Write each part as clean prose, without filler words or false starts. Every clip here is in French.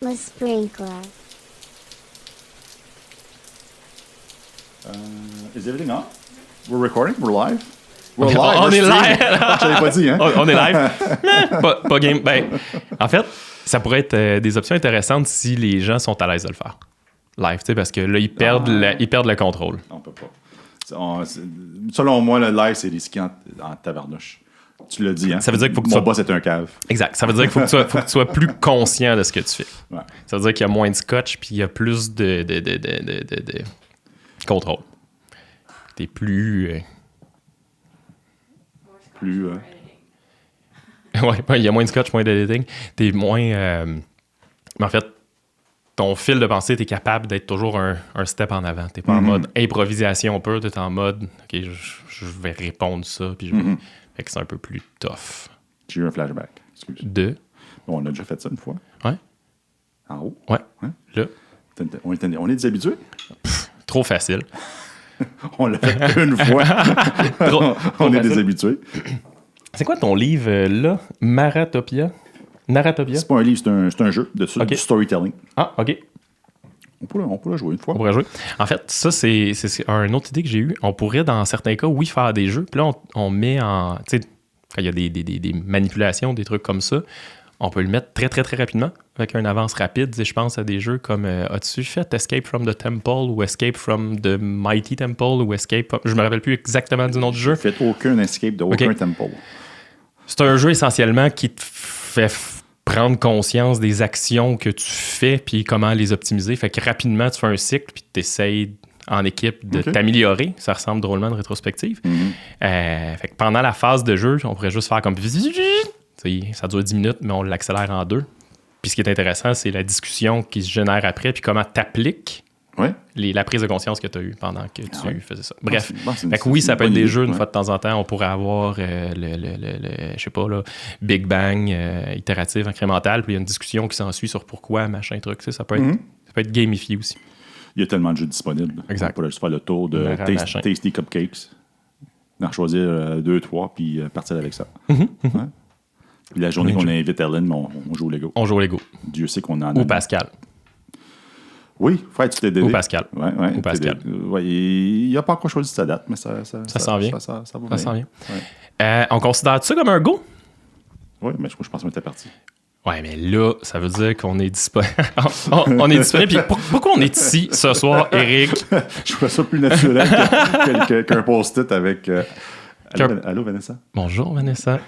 The sprinkler. Is everything on? We're recording? We're live? We're On est we're live. streaming. Je l'avais pas dit, hein? On est live. Pas game. Ben, en fait, ça pourrait être des options intéressantes si les gens sont à l'aise de le faire. Live, tu sais, parce que là, ils perdent le contrôle. On peut pas. Selon moi, le live, c'est risqué en tabarnouche. Tu l'as dit, hein? Ça veut dire qu'il faut que Mon tu sois... boss est un cave. Exact. Ça veut dire qu'il faut que tu sois plus conscient de ce que tu fais. Ouais. Ça veut dire qu'il y a moins de scotch puis il y a plus de contrôle. T'es plus... Plus. Ouais, il y a moins de scotch, moins d'editing. T'es moins... Mais en fait, ton fil de pensée, t'es capable d'être toujours un step en avant. T'es pas en mode improvisation pure, t'es en mode « OK, je vais répondre ça. » Puis fait que c'est un peu plus tough. J'ai eu un flashback. Excuse. De... Bon, on a déjà fait ça une fois. Ouais. En haut. Ouais. Hein? Là, On est des habitués. trop facile. On l'a fait une fois. On est facile. des habitués. C'est quoi ton livre, là? Narratopia? C'est pas un livre, c'est un jeu de Ok. du storytelling. Ah, OK. On pourrait jouer une fois. On pourrait jouer. En fait, ça, c'est une autre idée que j'ai eue. On pourrait, dans certains cas, oui, faire des jeux. Puis là, on met en... Tu sais, quand il y a des manipulations, des trucs comme ça, on peut le mettre très, très, très rapidement avec une avance rapide. Je pense à des jeux comme... as-tu fait Escape from the Temple ou Escape from the Mighty Temple ou Escape... Je me rappelle plus exactement du nom du jeu. Faites aucun escape de aucun Ok. temple. C'est un jeu essentiellement qui te fait prendre conscience des actions que tu fais puis comment les optimiser. Fait que rapidement, tu fais un cycle puis tu essayes en équipe de Ok. t'améliorer. Ça ressemble drôlement à une rétrospective. Fait que pendant la phase de jeu, on pourrait juste faire comme... Tu sais, ça dure 10 minutes, mais on l'accélère en 2. Puis ce qui est intéressant, c'est la discussion qui se génère après puis comment tu appliques Ouais. la prise de conscience que tu as eue pendant que tu faisais ça. Bref, c'est une- fait que oui, c'est ça une peut être bonne des idée, jeux une ouais. fois de temps en temps. On pourrait avoir je sais pas, là, Big Bang, itérative, incrémentale, puis il y a une discussion qui s'ensuit sur pourquoi, machin, truc. Tu sais, ça peut être gamifié aussi. Il y a tellement de jeux disponibles. Exact. On pourrait juste faire le tour de Marrant, machin. Tasty Cupcakes. En choisir 2, 3, puis partir avec ça. Ouais. Puis la journée qu'on invite Ellen, on joue au Lego. On joue au Lego. Dieu sait qu'on en a. Ou Pascal. Oui, faut être TDD. Ou Pascal. Ouais, Ou Pascal. Ouais, il n'a pas encore choisi sa date, mais ça s'en vient. Ça va Ça bien. s'en vient. Ouais. On considère ça comme un go? Oui, mais je pense qu'on était parti. Ouais, mais là, ça veut dire qu'on est disponible. on est disponible. Puis pourquoi on est ici ce soir, Eric? Je trouve ça plus naturel qu'un post-it avec... Allô, Vanessa? Bonjour, Vanessa.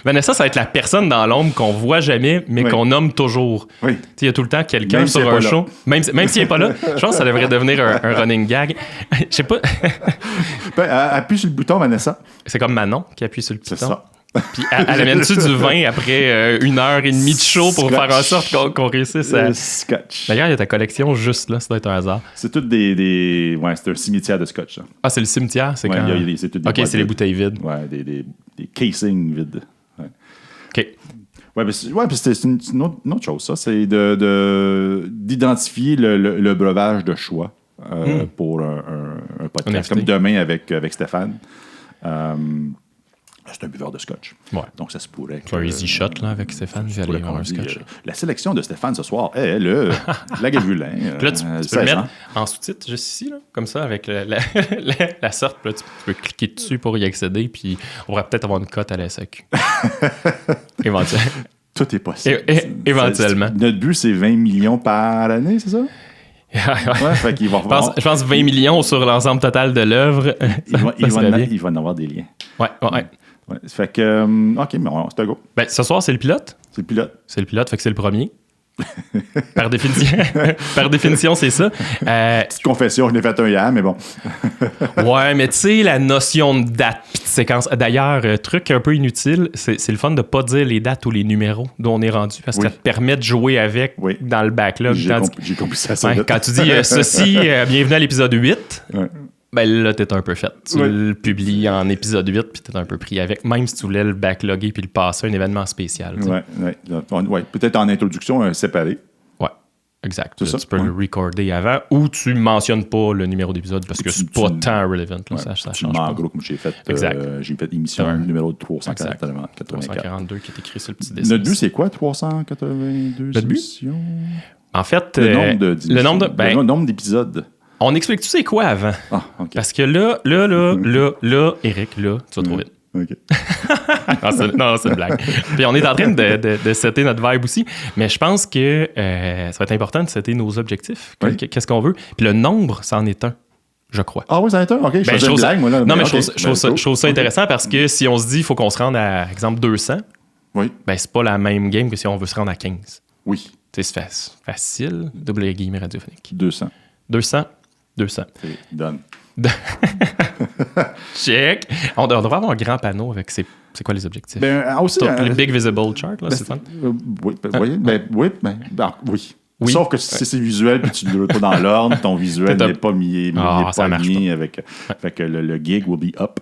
Vanessa, ça va être la personne dans l'ombre qu'on voit jamais, mais Oui. qu'on nomme toujours. Oui. Tu sais, il y a tout le temps quelqu'un Même s'il sur est un pas là. show. Même s'il n'est pas là. Je pense que ça devrait devenir un running gag. Je sais pas. Ben, appuie sur le bouton, Vanessa. C'est comme Manon qui appuie sur le C'est piton. ça. Puis elle amène-tu du vin après 1h30 de show pour Scotch. faire en sorte qu'on réussisse à... Scotch. D'ailleurs, il y a ta collection juste là. Ça doit être un hasard. C'est tout des... Ouais, c'est un cimetière de scotch. Ça. Ah, c'est le cimetière? C'est Ouais, quand... c'est tout des OK, boîtes c'est les vides. bouteilles vides. Ouais, des casings vides. Ouais. OK. Ouais, puis c'est une autre chose, ça. C'est d'identifier le breuvage de choix pour un podcast. invité. Comme demain avec Stéphane. C'est un buveur de scotch. Ouais. Donc, ça se pourrait. C'est un easy shot là, avec Stéphane. Vous allez avoir un scotch. La sélection de Stéphane ce soir est le Lagavulin. Puis là, tu peux le 16 mettre ans. en sous-titre juste ici, là, comme ça, avec la sorte. Puis là, tu peux cliquer dessus pour y accéder. Puis on pourrait peut-être avoir une cote à la SAQ. Éventuellement. Tout est possible. Éventuellement. Notre but, c'est 20 millions par année, c'est ça? Ouais, fait qu'il va Je pense 20 millions sur l'ensemble total de l'œuvre. il va en avoir des liens. Ouais. Ouais. Fait que, OK, mais c'est un go. Ben, ce soir, c'est le pilote. C'est le pilote. C'est le pilote, fait que c'est le premier. Par définition, c'est ça. Petite confession, je l'ai fait un hier, mais bon. Ouais, mais tu sais, la notion de date pis de séquence. D'ailleurs, truc un peu inutile, c'est le fun de pas dire les dates ou les numéros d'où on est rendu parce que Oui. ça te permet de jouer avec Oui. dans le backlog. J'ai compris ça. Ouais, quand tu dis ceci, bienvenue à l'épisode 8, Ouais. ben là, t'es un peu fait. Tu Oui. le publies en épisode 8 puis t'es un peu pris avec, même si tu voulais le backloguer puis le passer à un événement spécial. tu sais. Ouais. Peut-être en introduction séparé. Ouais, Exact. C'est ça? Tu peux le recorder avant ou tu mentionnes pas le numéro d'épisode parce que c'est pas tant relevant. Là, Ouais, ça tu change mets en pas. gros comme j'ai fait. Exact. J'ai fait émission numéro 384. 342 qui est écrit sur le petit dessin. Notre but, c'est quoi, 382 Notre but? émissions? En fait, le nombre d'épisodes. On explique tu sais quoi avant. Ah, OK. Parce que là, Eric, là, tu vas trop vite. OK. Non, c'est une blague. Puis on est en train de setter notre vibe aussi, mais je pense que ça va être important de setter nos objectifs. Oui. Qu'est-ce qu'on veut? Puis le nombre, c'en est un, je crois. Ah oui, ça en est un? OK, je faisais une blague, moi. Là, non, mais okay. je trouve ça intéressant parce que si on se dit qu'il faut qu'on se rende à, exemple, 200, oui. Ben c'est pas la même game que si on veut se rendre à 15. Oui. Tu sais, c'est facile, double guillemets radiophonique. 200. 200. C'est done. Check. On devrait avoir un grand panneau avec c'est quoi les objectifs? Aussi, le Big Visible Chart, là, c'est fun. Oui. Sauf que c'est visuel, puis tu ne le pas dans l'ordre, ton visuel n'est pas mis avec. Fait que le gig will be up.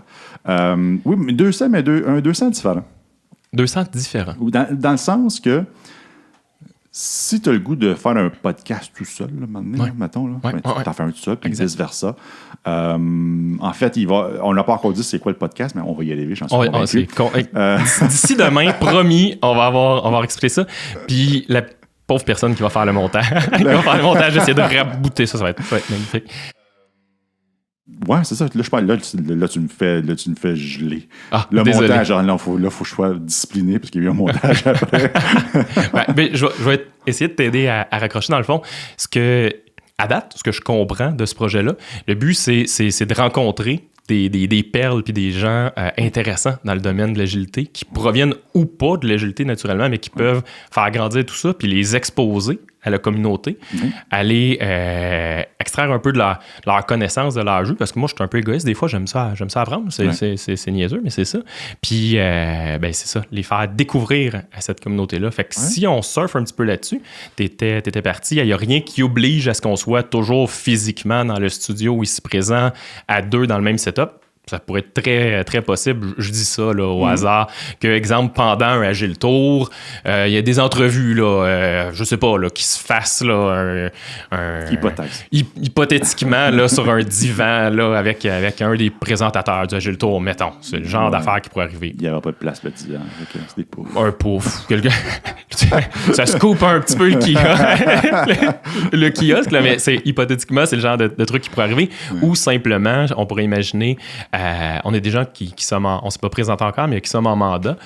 Oui, mais 200, mais un 200 différent. 200 différents. Dans le sens que si tu as le goût de faire un podcast tout seul, là, maintenant, mettons, là, t'en fais un tout seul, puis vice-versa. En fait, on n'a pas encore dit c'est quoi le podcast, mais on va y aller, j'en suis convaincu. D'ici demain, promis, on va expliquer ça. Puis la pauvre personne qui va faire le montage, essayer de rabouter ça va être magnifique. Ouais, c'est ça. Là, je parle, là, tu me fais geler. Le désolé. montage, genre, là, faut que je sois discipliné parce qu'il y a eu un montage après. Mais je vais essayer de t'aider à raccrocher dans le fond. À date, ce que je comprends de ce projet-là, le but, c'est de rencontrer des perles puis des gens intéressants dans le domaine de l'agilité qui proviennent ou pas de l'agilité naturellement, mais qui peuvent faire grandir tout ça puis les exposer à la communauté, aller extraire un peu de leur connaissance, de leur jeu, parce que moi, je suis un peu égoïste. Des fois, j'aime ça apprendre. C'est niaiseux, mais c'est ça. Puis, c'est ça, les faire découvrir à cette communauté-là. Fait que si on surfe un petit peu là-dessus, t'étais parti. Il n'y a rien qui oblige à ce qu'on soit toujours physiquement dans le studio ici présent, à deux dans le même setup. Ça pourrait être très, très possible, je dis ça là, au hasard, que, exemple, pendant un Agile Tour, il y a des entrevues, là, je sais pas, là, qui se fassent là, hypothèse. Hypothétiquement là, sur un divan là, avec un des présentateurs du Agile Tour, mettons. C'est le genre d'affaires qui pourrait arriver. Il n'y aura pas de place, le divan. C'est des poufs. Un pouf. Ça se coupe un petit peu le kiosque, là, mais hypothétiquement, c'est le genre de truc qui pourrait arriver. Ou simplement, on pourrait imaginer... on est des gens qui sommes on ne s'est pas présenté encore, mais qui sommes en mandat.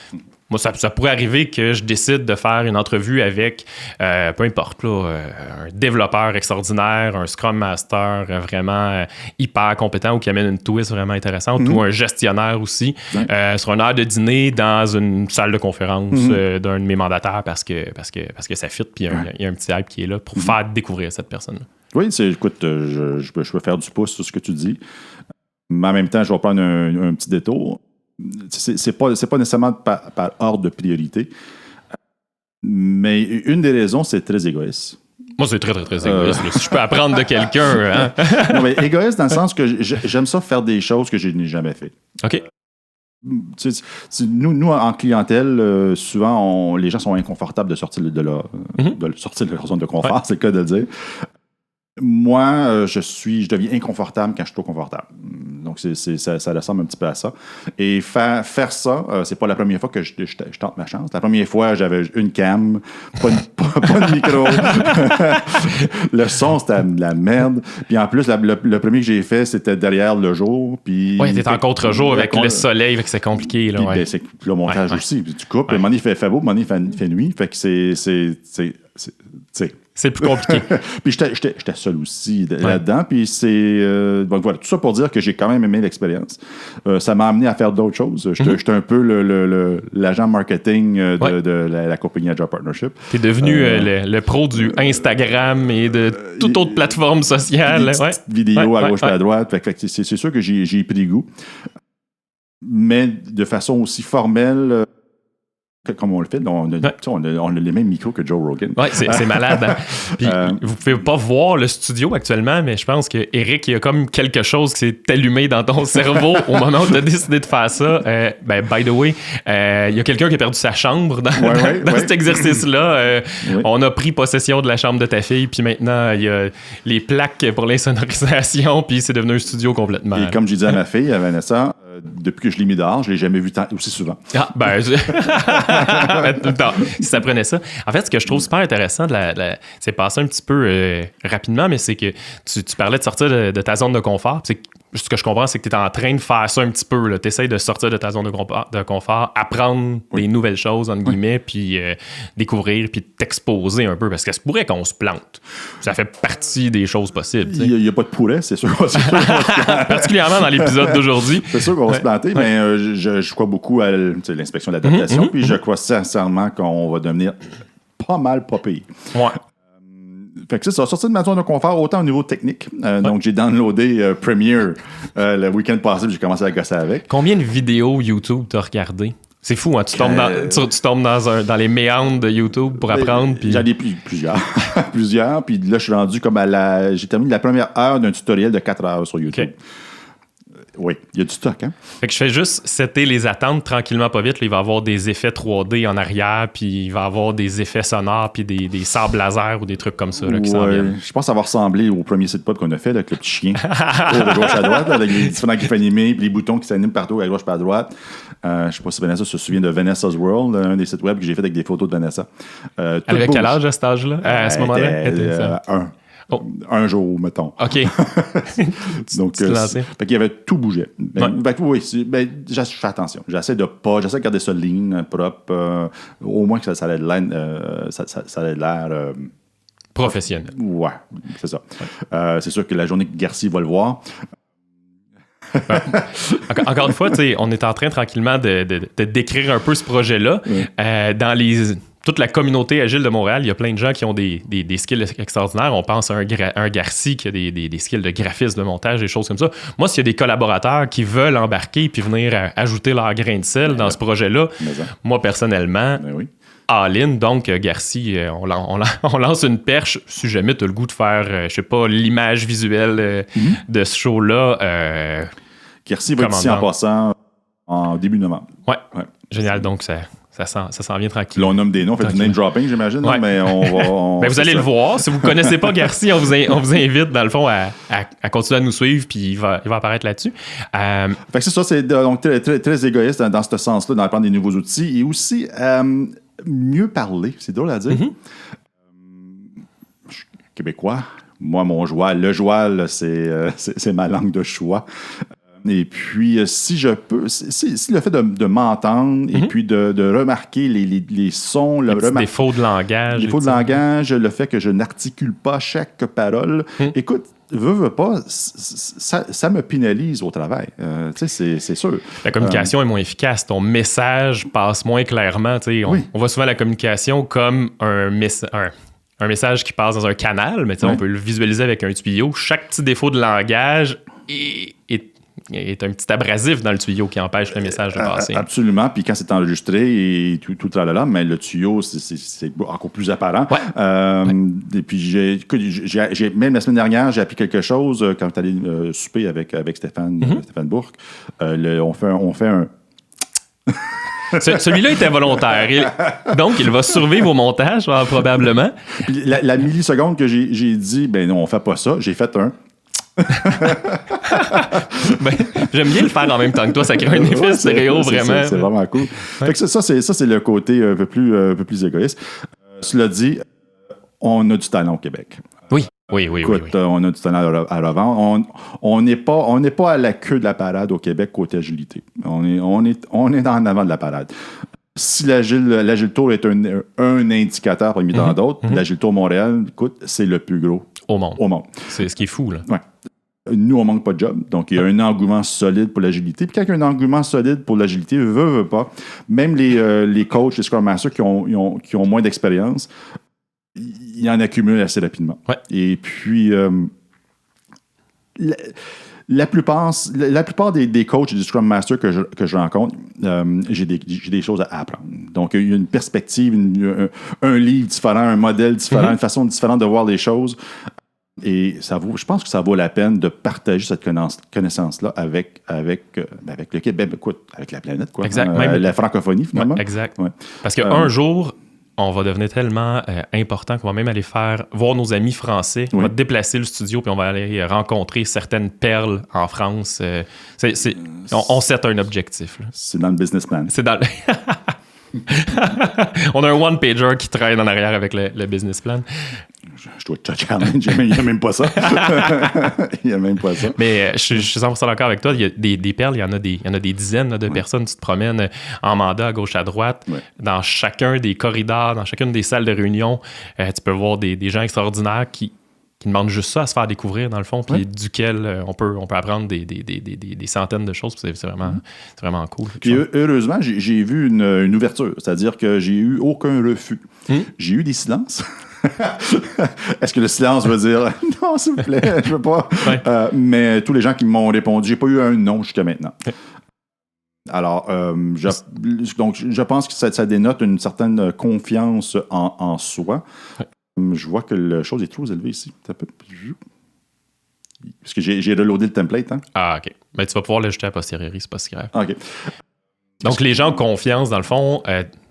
Moi, ça pourrait arriver que je décide de faire une entrevue avec, peu importe, là, un développeur extraordinaire, un Scrum Master vraiment hyper compétent ou qui amène une twist vraiment intéressante, ou un gestionnaire aussi, sur une heure de dîner dans une salle de conférence d'un de mes mandataires parce que ça fit, puis il y a un petit hype qui est là pour faire découvrir cette personne-là. Oui, écoute, je peux faire du pouce sur ce que tu dis. Mais en même temps, je vais prendre un petit détour. C'est pas nécessairement par ordre de priorité. Mais une des raisons, c'est très égoïste. Moi, c'est très, très, très égoïste. Si je peux apprendre de quelqu'un... Hein? Non, mais égoïste dans le sens que j'aime ça faire des choses que je n'ai jamais fait. OK. Nous, en clientèle, souvent, les gens sont inconfortables de sortir de leur zone de confort, c'est le cas de le dire. Moi, je deviens inconfortable quand je suis trop confortable. Donc, ça ressemble un petit peu à ça. Et faire ça, c'est pas la première fois que je tente ma chance. La première fois, j'avais une cam, pas de micro. Le son, c'était de la merde. Puis en plus, le premier que j'ai fait, c'était derrière le jour. Oui, t'es en contre-jour avec le soleil, fait que c'est compliqué. Là, puis, c'est le montage aussi. Puis tu coupes, à un moment donné, il fait beau, à un moment donné, il fait nuit. Fait que c'est plus compliqué. Puis j'étais seul aussi là-dedans. Puis donc voilà, tout ça pour dire que j'ai quand même aimé l'expérience. Ça m'a amené à faire d'autres choses. J'étais un peu l'agent marketing de la compagnie Agile Partnership. T'es devenu le pro du Instagram et de toute autre plateforme sociale. Des petites vidéos à gauche et à droite. Fait que c'est sûr que j'ai pris goût. Mais de façon aussi formelle... comme on le fait, on a les mêmes micros que Joe Rogan. Oui, c'est malade. Hein? Puis, vous pouvez pas voir le studio actuellement, mais je pense que Eric, il y a comme quelque chose qui s'est allumé dans ton cerveau au moment où tu as décidé de faire ça. By the way, il y a quelqu'un qui a perdu sa chambre dans cet exercice-là. On a pris possession de la chambre de ta fille, puis maintenant, il y a les plaques pour l'insonorisation, puis c'est devenu un studio complètement. Et comme j'ai dit à ma fille, à Vanessa, depuis que je l'ai mis dehors, je l'ai jamais vu aussi souvent. Tout le temps. Si ça prenait ça. En fait, ce que je trouve super intéressant, c'est passé un petit peu rapidement, mais c'est que tu parlais de sortir de ta zone de confort. Ce que je comprends, c'est que tu es en train de faire ça un petit peu. Tu essaies de sortir de ta zone de confort, apprendre des nouvelles choses, entre guillemets, puis découvrir, puis t'exposer un peu, parce que ça pourrait qu'on se plante. Ça fait partie des choses possibles. Il n'y a pas de poulet, c'est sûr. Particulièrement dans l'épisode d'aujourd'hui. C'est sûr qu'on va se planter, mais je crois beaucoup à l'inspection de l'adaptation, puis je crois sincèrement qu'on va devenir pas mal pas pire. Ouais. Fait que ça a sorti de ma zone de confort autant au niveau technique. Donc, j'ai downloadé Premiere le week-end passé, puis j'ai commencé à gosser avec. Combien de vidéos YouTube t'as regardé? C'est fou, hein? Tu tombes dans les méandres de YouTube pour apprendre. Puis... J'en ai plusieurs. Plusieurs. Puis là, je suis rendu comme j'ai terminé la première heure d'un tutoriel de 4 heures sur YouTube. Okay. Oui, il y a du stock, hein? Fait que je fais juste setter les attentes tranquillement, pas vite. Là, il va y avoir des effets 3D en arrière, puis il va y avoir des effets sonores, puis des sables laser ou des trucs comme ça là, qui s'en viennent. Je pense que ça va ressembler au premier site pop qu'on a fait là, avec le petit chien de gauche à droite, là, avec les différents gifs animés, puis les boutons qui s'animent partout à gauche et à droite. Je sais pas si Vanessa se souvient de Vanessa's World, un des sites web que j'ai fait avec des photos de Vanessa. Elle avait quel âge à cet âge-là? À ce moment-là? Un jour, mettons. OK. Donc, fait qu'il y avait tout bougé. Oui, je fais attention. J'essaie de garder ça lean, propre, au moins que ça ait l'air professionnel. Ouais, c'est ça. C'est sûr que la journée que Garcia va le voir. Encore une fois, on est en train tranquillement de décrire un peu ce projet-là. Dans toute la communauté agile de Montréal, il y a plein de gens qui ont des skills extraordinaires. On pense à un Garci qui a des skills de graphisme, de montage, des choses comme ça. Moi, s'il y a des collaborateurs qui veulent embarquer puis venir ajouter leur grain de sel dans ce projet-là, moi, personnellement, all-in. Donc, Garci, on lance une perche. Si jamais tu as le goût de faire, je sais pas, l'image visuelle de ce show-là. Garci va être ici en passant en début novembre. Ouais. Génial. Donc, ça s'en vient tranquille. Là, on nomme des noms, on fait du name dropping, j'imagine, mais on va... vous allez le voir. Si vous ne connaissez pas Garci, on vous invite, dans le fond, à continuer à nous suivre, puis il va apparaître là-dessus. Fait que c'est ça, c'est donc très, très, très égoïste dans ce sens-là, d'apprendre des nouveaux outils, et aussi mieux parler, c'est drôle à dire. Je suis québécois. Moi, mon joual, le joual, c'est ma langue de choix. Et puis, si je peux, si le fait de m'entendre et puis de remarquer les sons, les défauts de langage. Les défauts de langage, le fait que je n'articule pas chaque parole. Écoute, veux pas, ça me pénalise au travail. C'est sûr. La communication est moins efficace. Ton message passe moins clairement. On voit souvent la communication comme un message qui passe dans un canal, mais on peut le visualiser avec un tuyau. Chaque petit défaut de langage est un petit abrasif dans le tuyau qui empêche le message de passer. Absolument. Puis quand c'est enregistré et tout tralala, mais le tuyau, c'est encore plus apparent. Et puis, même la semaine dernière, j'ai appris quelque chose quand tu allé souper avec Stéphane Bourque. On fait un... Celui-là était volontaire. Donc, il va survivre au montage, probablement. Puis la milliseconde que j'ai dit, ben non, on fait pas ça, j'ai fait un... J'aime bien le faire en même temps que toi, ça crée un effet stéréo, vraiment. C'est vraiment cool. Fait que ça, c'est le côté un peu plus égoïste. Cela dit, on a du talent au Québec. Oui. Écoute, on a du talent à revendre. On n'est pas à la queue de la parade au Québec côté agilité. On est en avant de la parade. Si l'Agile Tour est un indicateur parmi tant d'autres, l'Agile Tour Montréal, écoute, c'est le plus gros au monde. C'est ce qui est fou, là. Ouais. Nous, on manque pas de job. Donc, il y a un engouement solide pour l'agilité. Puis quand il y a un engouement solide pour l'agilité, veut pas, même les coachs, les Scrum Masters qui ont moins d'expérience, ils en accumulent assez rapidement. Ouais. Et puis, La plupart des coachs et des Scrum Masters que je rencontre, j'ai des choses à apprendre. Donc, il y a une perspective, un livre différent, un modèle différent, une façon différente de voir les choses. Et je pense que ça vaut la peine de partager cette connaissance-là avec le Québec, écoute, avec la planète, quoi. Exact. La francophonie, finalement. Ouais, exact. Ouais. Parce qu'un jour, on va devenir tellement important qu'on va même aller voir nos amis français. On va déplacer le studio puis on va aller rencontrer certaines perles en France. On set un objectif. Là. C'est dans le business plan. C'est dans On a un one-pager qui traîne en arrière avec le business plan. Je dois te challenge. Il n'y a même pas ça. Il n'y a même pas ça. Mais je suis 100% d'accord avec toi. Il y a des perles, il y en a des dizaines de personnes. Tu te promènes en mandat à gauche, à droite. Ouais. Dans chacun des corridors, dans chacune des salles de réunion, tu peux voir des gens extraordinaires qui demandent juste ça à se faire découvrir, dans le fond, puis duquel on peut apprendre des centaines de choses. C'est vraiment cool. Puis heureusement, j'ai vu une ouverture. C'est-à-dire que j'ai eu aucun refus. J'ai eu des silences. Est-ce que le silence veut dire « Non, s'il vous plaît, je veux pas ouais. » Mais tous les gens qui m'ont répondu, j'ai pas eu un non jusqu'à maintenant. Ouais. Alors, je pense que ça dénote une certaine confiance en soi. Ouais. Je vois que la chose est trop élevée ici. Parce que j'ai reloadé le template. Hein? Ah, OK. Mais tu vas pouvoir l'ajouter à posteriori, c'est pas si grave. OK. Donc, les gens ont confiance, dans le fond,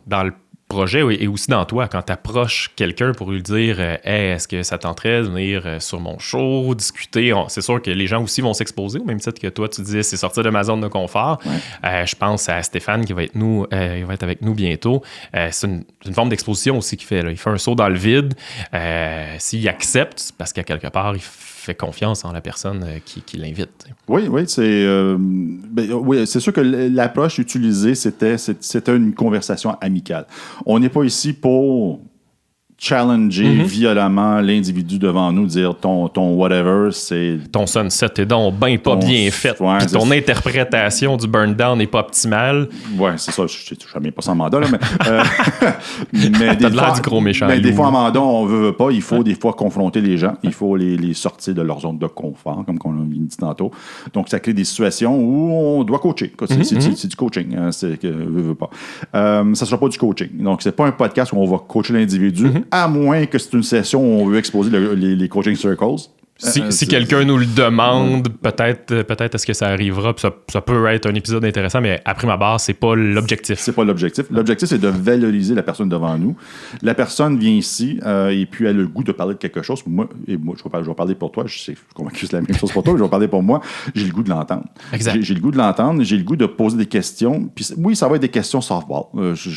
dans le projet et aussi dans toi, quand tu approches quelqu'un pour lui dire hey, est-ce que ça tenterait de venir sur mon show, discuter, c'est sûr que les gens aussi vont s'exposer, au même titre que toi, tu disais c'est sortir de ma zone de confort. Ouais. Je pense à Stéphane qui va être avec nous bientôt. C'est une forme d'exposition aussi qu'il fait. Là. Il fait un saut dans le vide. S'il accepte, c'est parce qu'à quelque part, il fait confiance en la personne qui l'invite. Oui, c'est sûr que l'approche utilisée, c'était une conversation amicale. On n'est pas ici pour challenger violemment l'individu devant nous, dire ton whatever, c'est... Ton sunset est donc bien fait. Ouais, puis ton interprétation du burn down n'est pas optimale. Oui, c'est ça. Je ne savais pas ça en mandat, là, mais t'as de l'air du gros méchant. Mais des fois, en mandat, on veut pas. Il faut des fois confronter les gens. Il faut les sortir de leur zone de confort, comme on l'a dit tantôt. Donc, ça crée des situations où on doit coacher. C'est du coaching. Hein, c'est que veut pas. Ça ne sera pas du coaching. Donc, c'est pas un podcast où on va coacher l'individu, à moins que c'est une session où on veut exposer les coaching circles. Si quelqu'un nous le demande, peut-être est-ce que ça arrivera, puis ça peut être un épisode intéressant, mais après ma barre, c'est pas l'objectif. C'est pas l'objectif. L'objectif, c'est de valoriser la personne devant nous. La personne vient ici et puis elle a le goût de parler de quelque chose. Moi, je vais parler pour toi. Je suis convaincu que c'est la même chose pour toi, mais je vais parler pour moi. J'ai le goût de l'entendre. Exact. J'ai le goût de l'entendre. J'ai le goût de poser des questions. Puis oui, ça va être des questions softball. Tu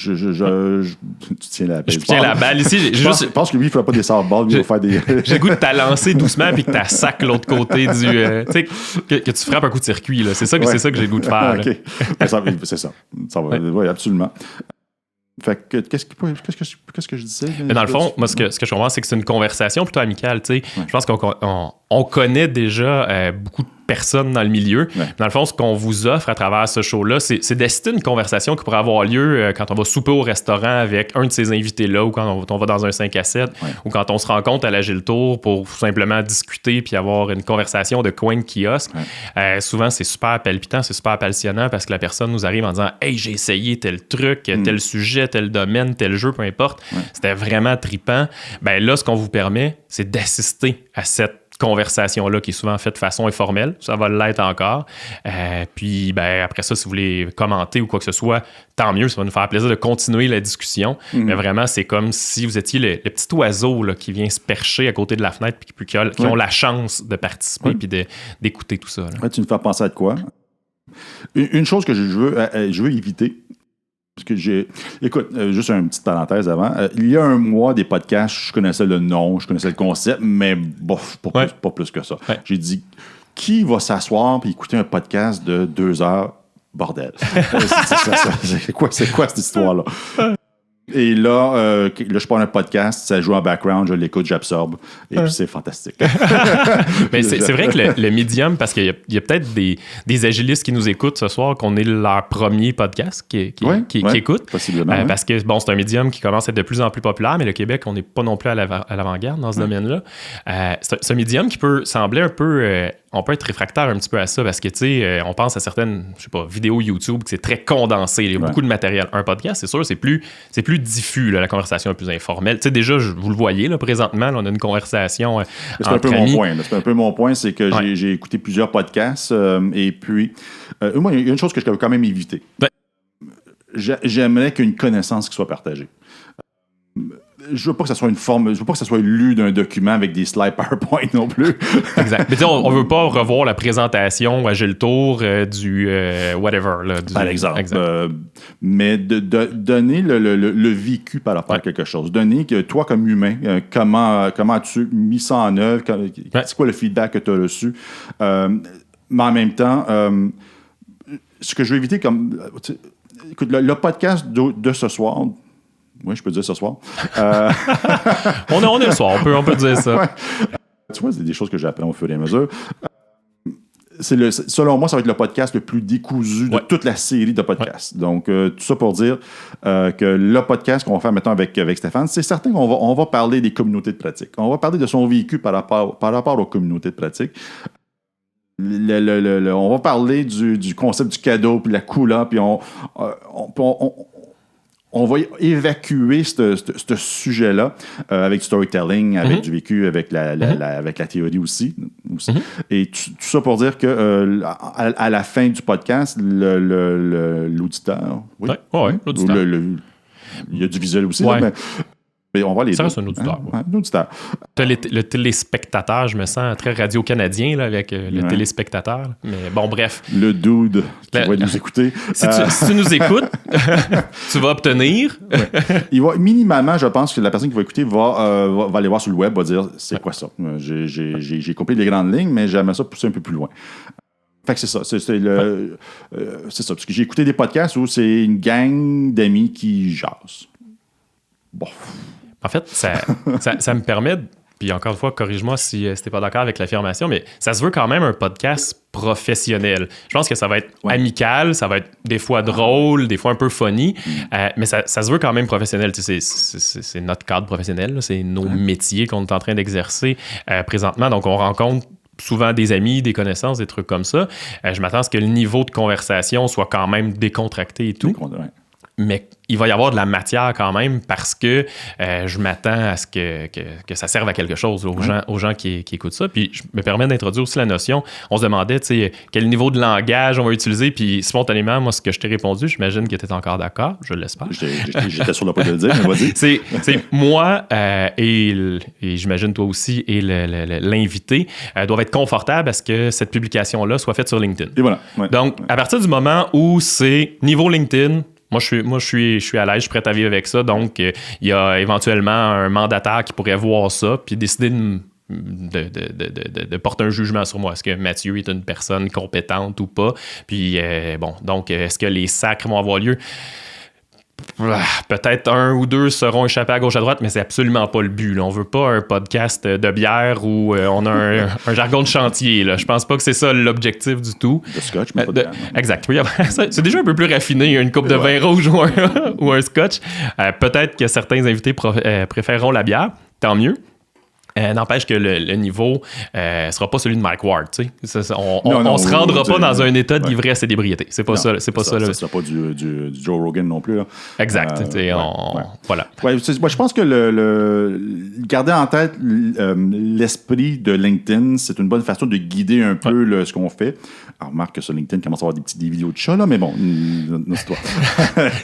tiens la balle. Je tiens la balle ici. Je pense que lui, il ne fera pas des softballs. Il va faire des... J'ai le goût de t'alancer doucement puis que tu sac l'autre côté du... tu sais, que tu frappes un coup de circuit. Là. C'est ça que j'ai le goût de faire. Okay. C'est ça. Oui, absolument. Fait que, qu'est-ce que je disais? Mais dans le fond, moi, ce que je comprends, c'est que c'est une conversation plutôt amicale. Ouais. Je pense qu'on connaît déjà beaucoup de personnes dans le milieu. Ouais. Dans le fond, ce qu'on vous offre à travers ce show-là, c'est d'assister à une conversation qui pourrait avoir lieu quand on va souper au restaurant avec un de ces invités-là ou quand on va dans un 5 à 7 ou quand on se rencontre à l'Agile Tour pour simplement discuter puis avoir une conversation de coin de kiosque. Ouais. Souvent, c'est super palpitant, c'est super passionnant parce que la personne nous arrive en disant « Hey, j'ai essayé tel truc, tel sujet, tel domaine, tel jeu, peu importe. Ouais. » C'était vraiment trippant. Ben là, ce qu'on vous permet, c'est d'assister à cette conversation-là qui est souvent faite de façon informelle. Ça va l'être encore. Puis, ben, après ça, si vous voulez commenter ou quoi que ce soit, tant mieux. Ça va nous faire plaisir de continuer la discussion. Mais vraiment, c'est comme si vous étiez le petit oiseau là, qui vient se percher à côté de la fenêtre puis qui ont la chance de participer puis d'écouter tout ça. Ouais, tu me fais penser à de quoi? Une chose que je veux éviter, parce que écoute, juste une petite parenthèse avant. Il y a un mois, des podcasts, je connaissais le nom, je connaissais le concept, mais bof, pas plus que ça. Ouais. J'ai dit, qui va s'asseoir et écouter un podcast de 2 heures? Bordel. C'est quoi cette histoire-là? Et là, je prends un podcast, ça joue en background, je l'écoute, j'absorbe, et puis c'est fantastique. Mais c'est vrai que le médium, parce qu'il y a peut-être des agilistes qui nous écoutent ce soir, qu'on est leur premier podcast qui écoutent. Possiblement. Parce que, bon, c'est un médium qui commence à être de plus en plus populaire, mais le Québec, on n'est pas non plus à l'avant-garde dans ce domaine-là. C'est un médium qui peut sembler un peu on peut être réfractaire un petit peu à ça parce que, tu sais, on pense à certaines, je sais pas, vidéos YouTube que c'est très condensé. Il y a beaucoup de matériel. Un podcast, c'est sûr, c'est plus diffus, là, la conversation est plus informelle. Tu sais, déjà, vous le voyez, là, présentement, là, on a une conversation c'est un peu mon point. C'est un peu mon point, c'est que j'ai écouté plusieurs podcasts et puis, moi, il y a une chose que je dois quand même éviter. J'aimerais qu'il y ait une connaissance qui soit partagée. Je veux pas que ça soit une forme, je veux pas que ça soit lu d'un document avec des slides PowerPoint non plus. Exact. Mais tu sais, on veut pas revoir la présentation à Gilles Tour du whatever. Là, par exemple. Mais de donner le vécu par rapport à quelque chose. Donner que toi, comme humain, comment as-tu mis ça en œuvre? C'est quoi le feedback que tu as reçu? Mais en même temps, ce que je veux éviter comme... Écoute, le podcast de ce soir... Oui, je peux dire ce soir. on est le soir, on peut dire ça. Ouais. Tu vois, c'est des choses que j'apprends au fur et à mesure. Selon moi, ça va être le podcast le plus décousu de toute la série de podcasts. Donc, tout ça pour dire que le podcast qu'on va faire maintenant avec Stéphane, c'est certain qu'on va parler des communautés de pratique. On va parler de son vécu par rapport aux communautés de pratique. On va parler du concept du cadeau, puis la couleur, puis on va évacuer ce sujet-là avec du storytelling, avec du vécu, avec avec la théorie aussi. Et tout ça pour dire que à la fin du podcast, l'auditeur... Oui, l'auditeur. Il y a du visuel aussi, là, mais on va les ça reste un auditeur. Un auditeur. Le téléspectateur, je me sens très radio-canadien là, avec le téléspectateur. Mais bon, bref. Le dude qui va nous écouter. Si tu nous écoutes, tu vas obtenir. Il va, minimalement, je pense que la personne qui va écouter va aller voir sur le web, va dire c'est quoi ça. J'ai compris les grandes lignes, mais j'aimerais ça pousser un peu plus loin. Fait que c'est ça. C'est ça. Parce que j'ai écouté des podcasts où c'est une gang d'amis qui jasent. Bon. En fait, ça me permet, puis encore une fois, corrige-moi si t'es pas d'accord avec l'affirmation, mais ça se veut quand même un podcast professionnel. Je pense que ça va être amical, ça va être des fois drôle, des fois un peu funny, mais ça se veut quand même professionnel. Tu sais, c'est notre cadre professionnel, là, c'est nos métiers qu'on est en train d'exercer présentement. Donc, on rencontre souvent des amis, des connaissances, des trucs comme ça. Je m'attends à ce que le niveau de conversation soit quand même décontracté et tout. Mais il va y avoir de la matière quand même parce que je m'attends à ce que ça serve à quelque chose aux gens qui écoutent ça. Puis je me permets d'introduire aussi la notion. On se demandait, tu sais, quel niveau de langage on va utiliser. Puis spontanément, moi, ce que je t'ai répondu, j'imagine que tu es encore d'accord. Je l'espère. J'étais sur le point de le dire, mais vas-y. c'est moi et j'imagine toi aussi et l'invité doivent être confortables à ce que cette publication-là soit faite sur LinkedIn. Et voilà. Donc, à partir du moment où c'est niveau LinkedIn, Moi, je suis à l'aise, je suis prêt à vivre avec ça. Donc, il y a éventuellement un mandataire qui pourrait voir ça puis décider de porter un jugement sur moi. Est-ce que Mathieu est une personne compétente ou pas? Puis, donc, est-ce que les sacres vont avoir lieu? Peut-être un ou deux seront échappés à gauche à droite, mais c'est absolument pas le but. Là. On veut pas un podcast de bière où on a un jargon de chantier. Là. Je pense pas que c'est ça l'objectif du tout. De scotch, mais pas de bière. Exact. Oui, c'est déjà un peu plus raffiné, une coupe de vin rouge ou un scotch. Peut-être que certains invités préféreront la bière. Tant mieux. N'empêche que le niveau sera pas celui de Mike Ward, tu sais. On se rendra pas dans un état d'ivresse et d'ébriété. C'est pas ça. C'est pas ça. Ça sera pas du Joe Rogan non plus. Là. Exact. Voilà. Ouais, moi, je pense que garder en tête l'esprit de LinkedIn, c'est une bonne façon de guider un peu ce qu'on fait. Alors, remarque que sur LinkedIn commence à avoir des vidéos de chats, là, mais bon, c'est toi.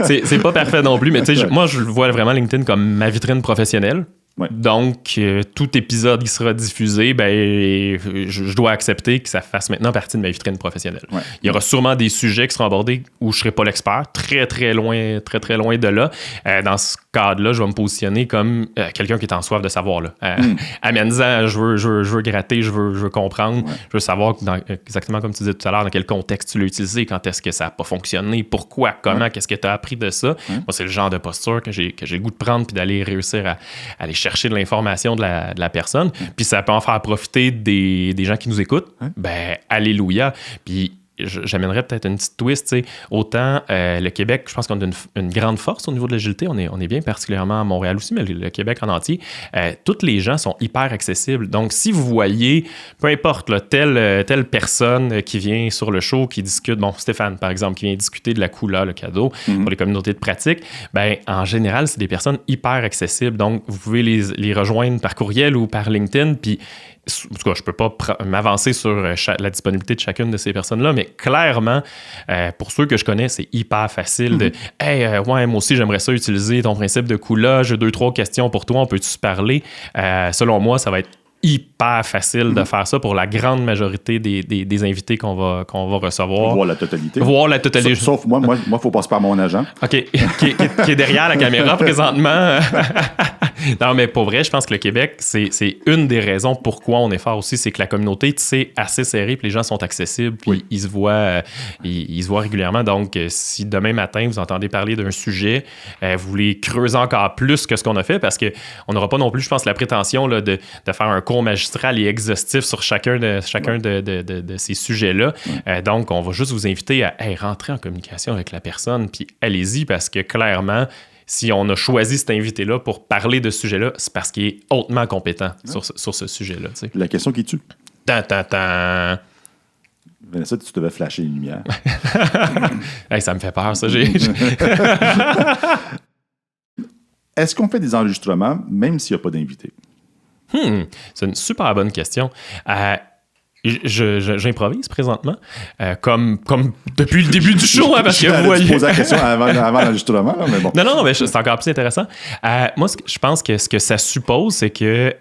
c'est pas parfait non plus, mais tu sais, moi, je vois vraiment LinkedIn comme ma vitrine professionnelle. Ouais. Donc, tout épisode qui sera diffusé, je dois accepter que ça fasse maintenant partie de ma vitrine professionnelle. Ouais. Il y aura sûrement des sujets qui seront abordés où je ne serai pas l'expert, très loin de là. Dans ce cadre-là, je vais me positionner comme quelqu'un qui est en soif de savoir. Amène-en, je veux gratter, je veux comprendre, je veux savoir exactement comme tu disais tout à l'heure, dans quel contexte tu l'as utilisé, quand est-ce que ça n'a pas fonctionné, pourquoi, comment, qu'est-ce que tu as appris de ça. Moi, c'est le genre de posture que j'ai le goût de prendre puis d'aller réussir à aller chercher de l'information de la personne, puis ça peut en faire profiter des gens qui nous écoutent, alléluia. Puis j'amènerais peut-être une petite twist. Autant le Québec, je pense qu'on a une grande force au niveau de l'agilité. On est bien particulièrement à Montréal aussi, mais le Québec en entier. Tous les gens sont hyper accessibles. Donc, si vous voyez, peu importe, là, telle personne qui vient sur le show, qui discute, bon, Stéphane, par exemple, qui vient discuter de la couleur, le cadeau, pour les communautés de pratique, ben en général, c'est des personnes hyper accessibles. Donc, vous pouvez les rejoindre par courriel ou par LinkedIn, puis en tout cas, je ne peux pas m'avancer sur la disponibilité de chacune de ces personnes-là, mais clairement, pour ceux que je connais, c'est hyper facile de « Hey, ouais, moi aussi, j'aimerais ça utiliser ton principe de couleur, j'ai 2-3 questions pour toi, on peut-tu se parler? » Selon moi, ça va être hyper facile de faire ça pour la grande majorité des invités qu'on va recevoir. Voir la totalité. Voir la totalité. Sauf moi, il faut passer par mon agent. OK. qui est derrière la caméra présentement. Non, mais pour vrai, je pense que le Québec, c'est une des raisons pourquoi on est fort aussi, c'est que la communauté, tu sais, assez serrée, puis les gens sont accessibles, puis ils se voient régulièrement. Donc, si demain matin, vous entendez parler d'un sujet, vous voulez creuser encore plus que ce qu'on a fait, parce qu'on n'aura pas non plus, je pense, la prétention là, de faire un cours magistral et exhaustif sur chacun de ces sujets-là. Donc, on va juste vous inviter à rentrer en communication avec la personne, puis allez-y, parce que clairement, si on a choisi cet invité-là pour parler de ce sujet-là, c'est parce qu'il est hautement compétent sur ce sujet-là. Tu sais. La question qui tue. Vanessa, tu devais flasher une lumière. Hey, ça me fait peur, ça. Est-ce qu'on fait des enregistrements même s'il n'y a pas d'invité? C'est une super bonne question. J'improvise présentement, comme depuis le début du show, hein, parce que vous voyez. Je posais la question avant l'enregistrement, là, mais bon. Non, mais c'est encore plus intéressant. Moi, je pense que ce que ça suppose, c'est que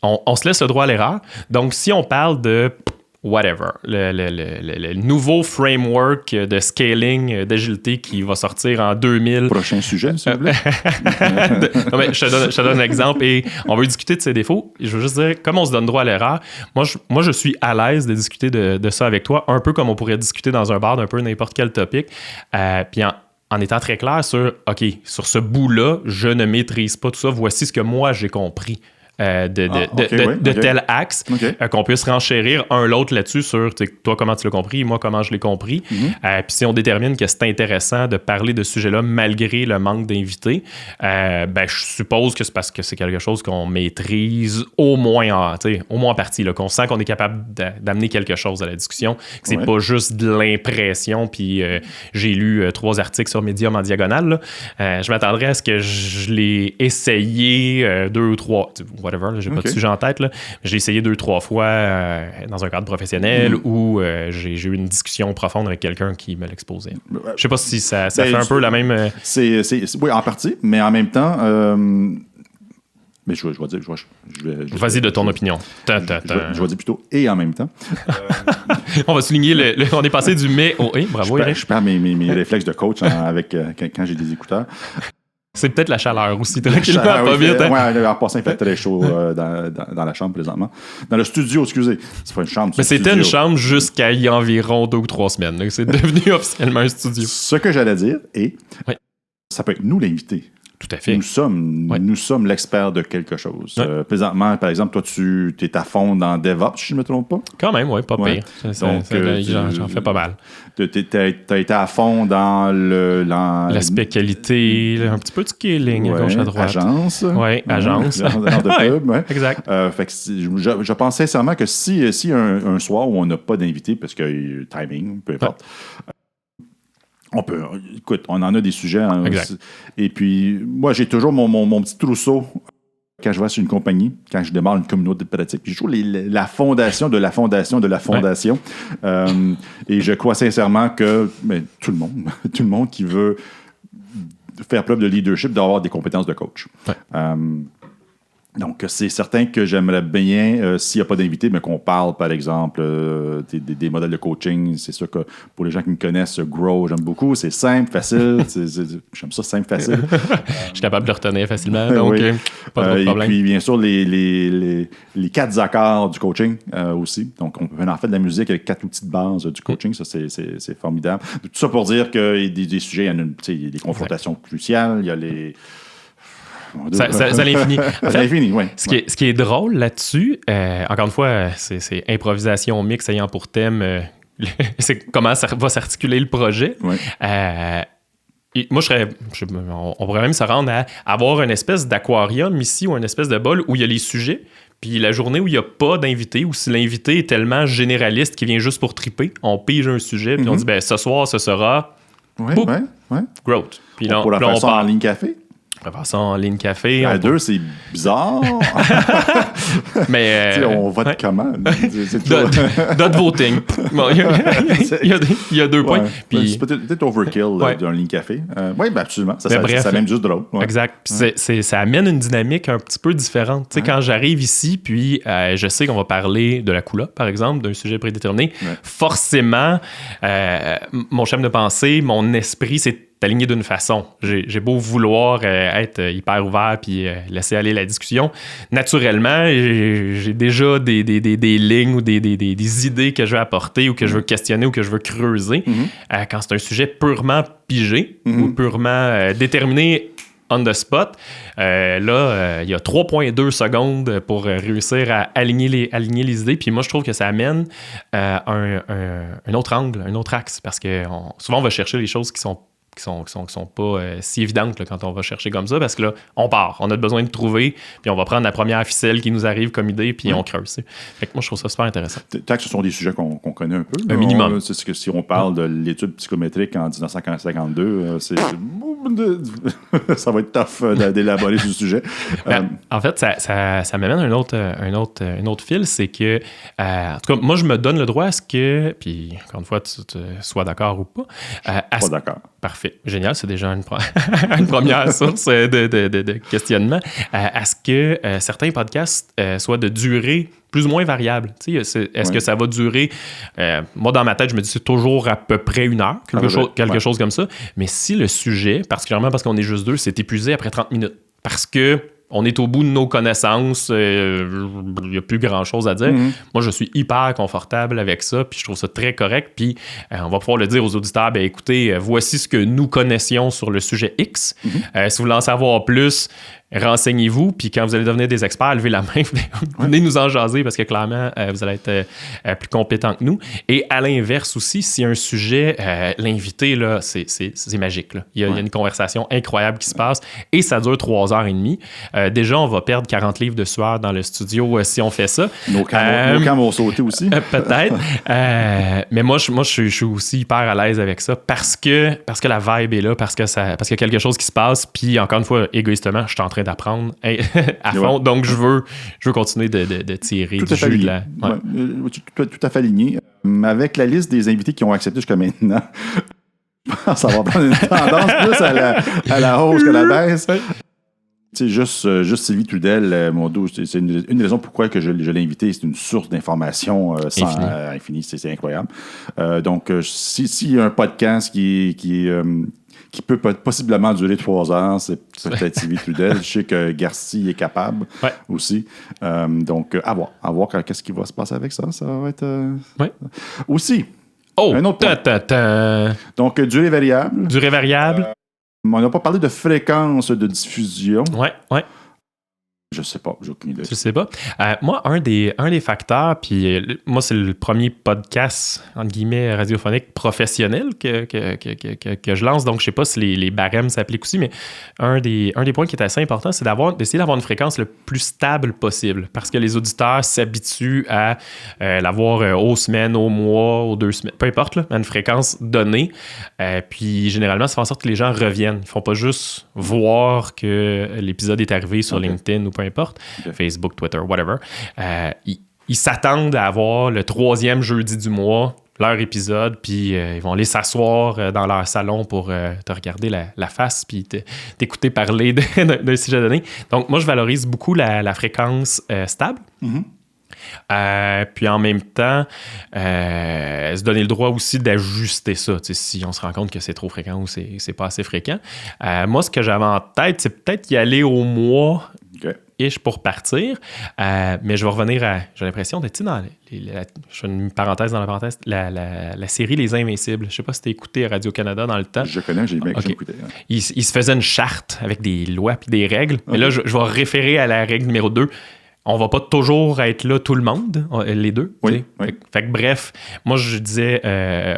on se laisse le droit à l'erreur. Donc, si on parle de whatever, le nouveau framework de scaling d'agilité qui va sortir en 2000. Prochain sujet, s'il vous plaît. Non, mais je te donne un exemple et on veut discuter de ses défauts. Je veux juste dire, comme on se donne droit à l'erreur, moi je suis à l'aise de discuter de ça avec toi, un peu comme on pourrait discuter dans un bar d'un peu n'importe quel topic. Puis en étant très clair sur, OK, sur ce bout-là, je ne maîtrise pas tout ça. Voici ce que moi j'ai compris. Tel axe, qu'on puisse renchérir un l'autre là-dessus sur toi comment tu l'as compris, moi comment je l'ai compris. Puis si on détermine que c'est intéressant de parler de ce sujet-là malgré le manque d'invités, je suppose que c'est parce que c'est quelque chose qu'on maîtrise au moins en partie, là, qu'on sent qu'on est capable d'amener quelque chose à la discussion, que c'est pas juste de l'impression, puis j'ai lu 3 articles sur Medium en diagonale, là. Je m'attendrais à ce que je l'ai essayé 2 ou 3... whatever, là, j'ai pas de sujet en tête. Là. J'ai essayé 2-3 fois dans un cadre professionnel où j'ai eu une discussion profonde avec quelqu'un qui me l'exposait. Je sais pas si ça fait un peu la même... Oui, en partie, mais en même temps... Mais je vais dire... Vas-y de ton opinion. Je vais dire plutôt « et en même temps ». On va souligner, on est passé du « mais » au « et ». Bravo, Eric. Je perds mes réflexes de coach quand j'ai des écouteurs. C'est peut-être la chaleur aussi, tranquillement, pas vite. Oui, en passant, il fait très chaud dans la chambre présentement. Dans le studio, excusez. C'est pas une chambre. Mais c'était une chambre jusqu'à il y a environ 2 ou 3 semaines. Là. C'est devenu officiellement un studio. Ce que j'allais dire, ça peut être nous l'invité. Tout à fait. Nous sommes l'expert de quelque chose. Ouais. Présentement, par exemple, toi, tu es à fond dans DevOps, si je ne me trompe pas. Quand même, oui, pas pire. Donc, j'en fais pas mal. Tu as été à fond dans l'aspect qualité, un petit peu de scaling, à gauche à droite. Agence. Oui, agence. de pub, exact. Fait que je pense sincèrement que si un soir où on n'a pas d'invité, parce que timing, peu importe, écoute, on en a des sujets. Hein, et puis, moi, j'ai toujours mon petit trousseau quand je vais sur une compagnie, quand je démarre une communauté de pratique. J'ai toujours la fondation de la fondation de la fondation. Et je crois sincèrement que tout le monde qui veut faire preuve de leadership doit avoir des compétences de coach. Donc, c'est certain que j'aimerais bien, s'il n'y a pas d'invité, mais qu'on parle, par exemple, des modèles de coaching. C'est sûr que pour les gens qui me connaissent, Grow, j'aime beaucoup. C'est simple, facile. J'aime ça, simple, facile. Je suis capable de le retenir facilement, donc pas de problème. Et puis, bien sûr, les 4 accords du coaching aussi. Donc, on peut en faire de la musique avec 4 outils de base du coaching. Ça, c'est formidable. Tout ça pour dire qu'il y a des sujets, il y a des confrontations cruciales, il y a les... Ça l'infini. En fait, l'infini, oui. Ce qui est drôle là-dessus, encore une fois, c'est improvisation mix ayant pour thème c'est comment ça va s'articuler le projet. Oui. Moi, on pourrait même se rendre à avoir une espèce d'aquarium ici ou une espèce de bol où il y a les sujets. Puis la journée où il n'y a pas d'invité, ou si l'invité est tellement généraliste qu'il vient juste pour triper, on pige un sujet, puis on dit, ce soir, ce sera growth. Puis on pourra faire ça en ligne café. On pourrait faire ça en ligne café. À deux, c'est bizarre. Mais on vote comment? Dot voting. Bon, il y a 2 points. Puis, c'est peut-être overkill d'un ligne café. Oui, absolument. Ça même juste drôle. Ouais. Exact. Ça amène une dynamique un petit peu différente. Quand j'arrive ici, puis je sais qu'on va parler de la couleur, par exemple, d'un sujet prédéterminé, forcément, mon schéma de pensée, mon esprit, c'est aligné d'une façon. J'ai beau vouloir être hyper ouvert puis laisser aller la discussion. Naturellement, j'ai déjà des lignes ou des idées que je veux apporter ou que je veux questionner ou que je veux creuser. Quand c'est un sujet purement pigé ou purement déterminé on the spot, il y a 3,2 secondes pour réussir à aligner les idées. Puis moi, je trouve que ça amène un autre angle, un autre axe. Parce que souvent, on va chercher les choses qui sont pas si évidentes là, quand on va chercher comme ça, parce que là, on part. On a besoin de trouver, puis on va prendre la première ficelle qui nous arrive comme idée, puis on creuse. Fait que moi, je trouve ça super intéressant. Tant que ce sont des sujets qu'on connaît un peu. Un minimum. C'est que si on parle de l'étude psychométrique en 1952, ça va être tough d'élaborer ce sujet. En fait, ça m'amène un autre fil, c'est que, en tout cas, moi, je me donne le droit à ce que, puis encore une fois, tu sois d'accord ou pas. Pas d'accord. Parfait. Génial, c'est déjà une première source de questionnement. À ce que certains podcasts soient de durée plus ou moins variable. Est-ce que ça va durer... moi, dans ma tête, je me dis c'est toujours à peu près 1 heure, quelque chose comme ça. Mais si le sujet, particulièrement parce qu'on est juste 2, s'est épuisé après 30 minutes, parce que on est au bout de nos connaissances, il n'y a plus grand-chose à dire. Moi, je suis hyper confortable avec ça, puis je trouve ça très correct. Puis on va pouvoir le dire aux auditeurs, écoutez, voici ce que nous connaissions sur le sujet X. Si vous voulez en savoir plus, renseignez-vous, puis quand vous allez devenir des experts, levez la main, venez nous en jaser, parce que clairement, vous allez être plus compétent que nous. Et à l'inverse aussi, si un sujet, l'invité, là, c'est magique. Là. Il y a une conversation incroyable qui se passe, et ça dure 3h30. Déjà, on va perdre 40 livres de sueur dans le studio si on fait ça. Nos camps vont sauter aussi. Peut-être. Mais moi, je suis aussi hyper à l'aise avec ça, parce que la vibe est là, parce qu'il y a quelque chose qui se passe, puis encore une fois, égoïstement, je suis en train d'apprendre à fond, donc je veux continuer de tirer du jus de la... Tout à fait aligné. Avec la liste des invités qui ont accepté jusqu'à maintenant, je pense que ça va prendre une tendance plus à la hausse que la baisse. C'est juste Sylvie Trudel, mon dos, c'est une raison pourquoi que je l'ai invité. C'est une source d'information infinie. C'est incroyable. Donc, s'il y a un podcast qui peut possiblement durer 3 heures, c'est peut-être Sylvie Trudel. Je sais que Garci est capable aussi. Donc, à voir qu'est-ce qui va se passer avec ça. Ça va être... Aussi, un autre point. Donc, durée variable. On n'a pas parlé de fréquence de diffusion. Ouais. Je sais pas, j'ai aucune idée. Je sais pas. Moi, un des facteurs, puis moi, c'est le premier podcast, entre guillemets, radiophonique professionnel que je lance, donc je sais pas si les barèmes s'appliquent aussi, mais un des points qui est assez important, c'est d'essayer d'avoir une fréquence le plus stable possible, parce que les auditeurs s'habituent à l'avoir aux semaines, aux mois, aux 2 semaines, peu importe, là, à une fréquence donnée. Puis généralement, ça fait en sorte que les gens reviennent. Ils font pas juste voir que l'épisode est arrivé sur LinkedIn ou peu importe, Facebook, Twitter, whatever. Ils s'attendent à avoir le 3e jeudi du mois leur épisode, puis ils vont aller s'asseoir dans leur salon pour te regarder la face, puis t'écouter parler d'un sujet donné. Donc, moi, je valorise beaucoup la fréquence stable. Puis en même temps, se donner le droit aussi d'ajuster ça, si on se rend compte que c'est trop fréquent ou c'est pas assez fréquent. Moi, ce que j'avais en tête, c'est peut-être y aller au mois pour partir, mais je vais revenir à, j'ai l'impression d'être dans je fais une parenthèse dans la parenthèse, la série Les Invincibles. Je sais pas si t'as écouté Radio-Canada dans le temps. Je connais, j'ai écouté. Ouais. Il se faisait une charte avec des lois puis des règles, mais là, je vais référer à la règle numéro 2. on va pas toujours être là tout le monde, les deux. Oui. Fait que bref, moi je disais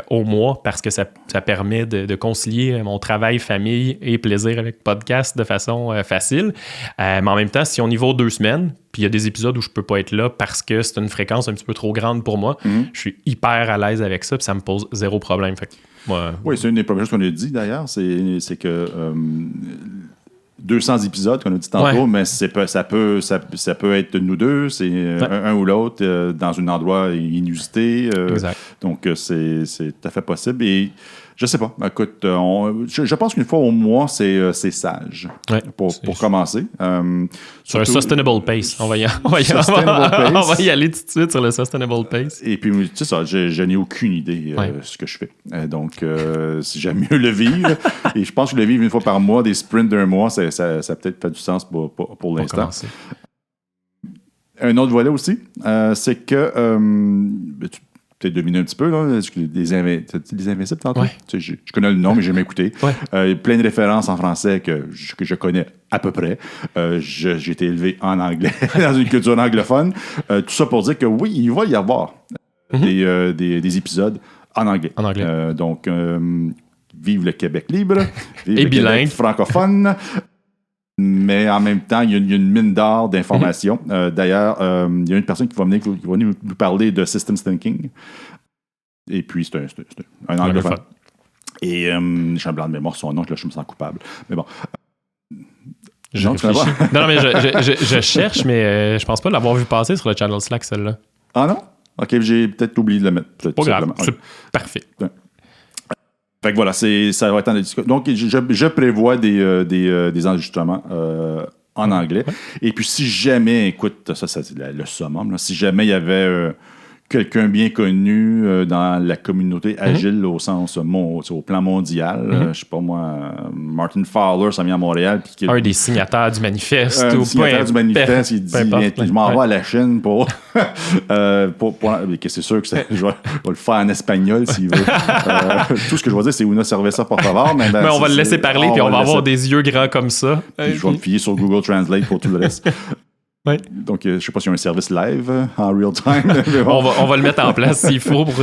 au mois parce que ça permet de concilier mon travail, famille et plaisir avec podcast de façon facile. Mais en même temps, si on y va aux 2 semaines, puis il y a des épisodes où je peux pas être là parce que c'est une fréquence un petit peu trop grande pour moi, je suis hyper à l'aise avec ça, puis ça me pose zéro problème. Fait que, oui, c'est une des premières choses qu'on a dit d'ailleurs, c'est que 200 épisodes qu'on a dit tantôt, mais ça peut être nous deux, c'est un ou l'autre dans un endroit inusité. Exact. Donc, c'est tout à fait possible. Et je sais pas. Écoute, je pense qu'une fois au mois, c'est sage pour commencer. Sur un sustainable pace. On va y aller tout de suite sur le sustainable pace. Et puis, tu sais ça, je n'ai aucune idée ce que je fais. Donc, si j'aime mieux le vivre, et je pense que le vivre une fois par mois, des sprints d'un mois, ça peut-être pas du sens pour l'instant. Commencer. Un autre volet aussi, c'est que peut-être deviner un petit peu, là, des Invincibles tantôt? Ouais. Tu sais, je connais le nom, mais j'ai jamais écouté. Ouais. Plein de références en français que je connais à peu près. J'ai été élevé en anglais, dans une culture anglophone. Tout ça pour dire que oui, il va y avoir des épisodes en anglais. Donc, vive le Québec libre, vive et le bilingue. Québec francophone. Mais en même temps, il y a une mine d'or d'informations. D'ailleurs, il y a une personne qui va venir nous parler de Systems Thinking. Et puis, c'est un anglophone. Et j'ai un blanc de mémoire, son nom, là, je me sens coupable. Mais bon. Non, mais je cherche, mais je pense pas l'avoir vu passer sur le channel Slack, celle-là. Ah non? OK, j'ai peut-être oublié de le mettre. Pas grave, c'est parfait. Fait que voilà, ça va être en discussion. Donc, je prévois des enregistrements en anglais. Et puis, si jamais, écoute, ça c'est le summum, là, si jamais il y avait quelqu'un bien connu dans la communauté agile au sens au plan mondial, je sais pas moi, Martin Fowler, ça vient à Montréal. Un des signataires du manifeste. Un signataire du manifeste, il dit je m'en vais à la Chine pour c'est sûr que je vais le faire en espagnol s'il veut. Tout ce que je vais dire, c'est Una cerveza por favor. Mais on va le laisser parler, puis on va avoir des yeux grands comme ça. Puis je vais me fier sur Google Translate pour tout le reste. Ouais. Donc, je ne sais pas s'il y a un service live en real time. On va le mettre en place s'il faut pour...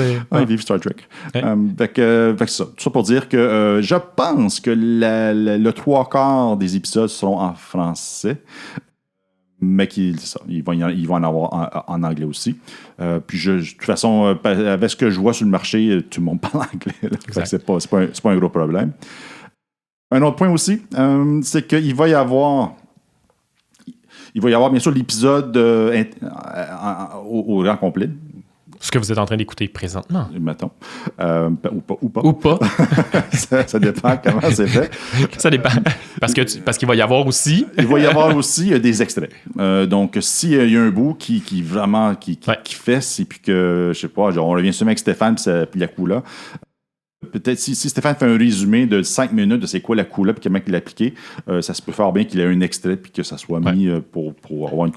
vive Star Trek. Fait que ça. Tout ça pour dire que je pense que le 3/4 des épisodes seront en français, mais il va en avoir en anglais aussi. Puis, de toute façon, avec ce que je vois sur le marché, tout le monde parle anglais. Fait que c'est pas un gros problème. Un autre point aussi, c'est qu'il va y avoir... Il va y avoir bien sûr l'épisode au rang complet. Ce que vous êtes en train d'écouter présentement. Mettons. Ou pas. ça dépend comment c'est fait. Ça dépend. Parce qu'il va y avoir aussi... Il va y avoir aussi des extraits. Donc, s'il y a un bout qui vraiment qui fesse, et puis que, je sais pas, genre, on revient sûrement avec Stéphane puis la coup-là. Peut-être si Stéphane fait un résumé de 5 minutes de c'est quoi la coula puis comment il l'a appliqué, ça se peut faire bien qu'il ait un extrait puis que ça soit mis pour avoir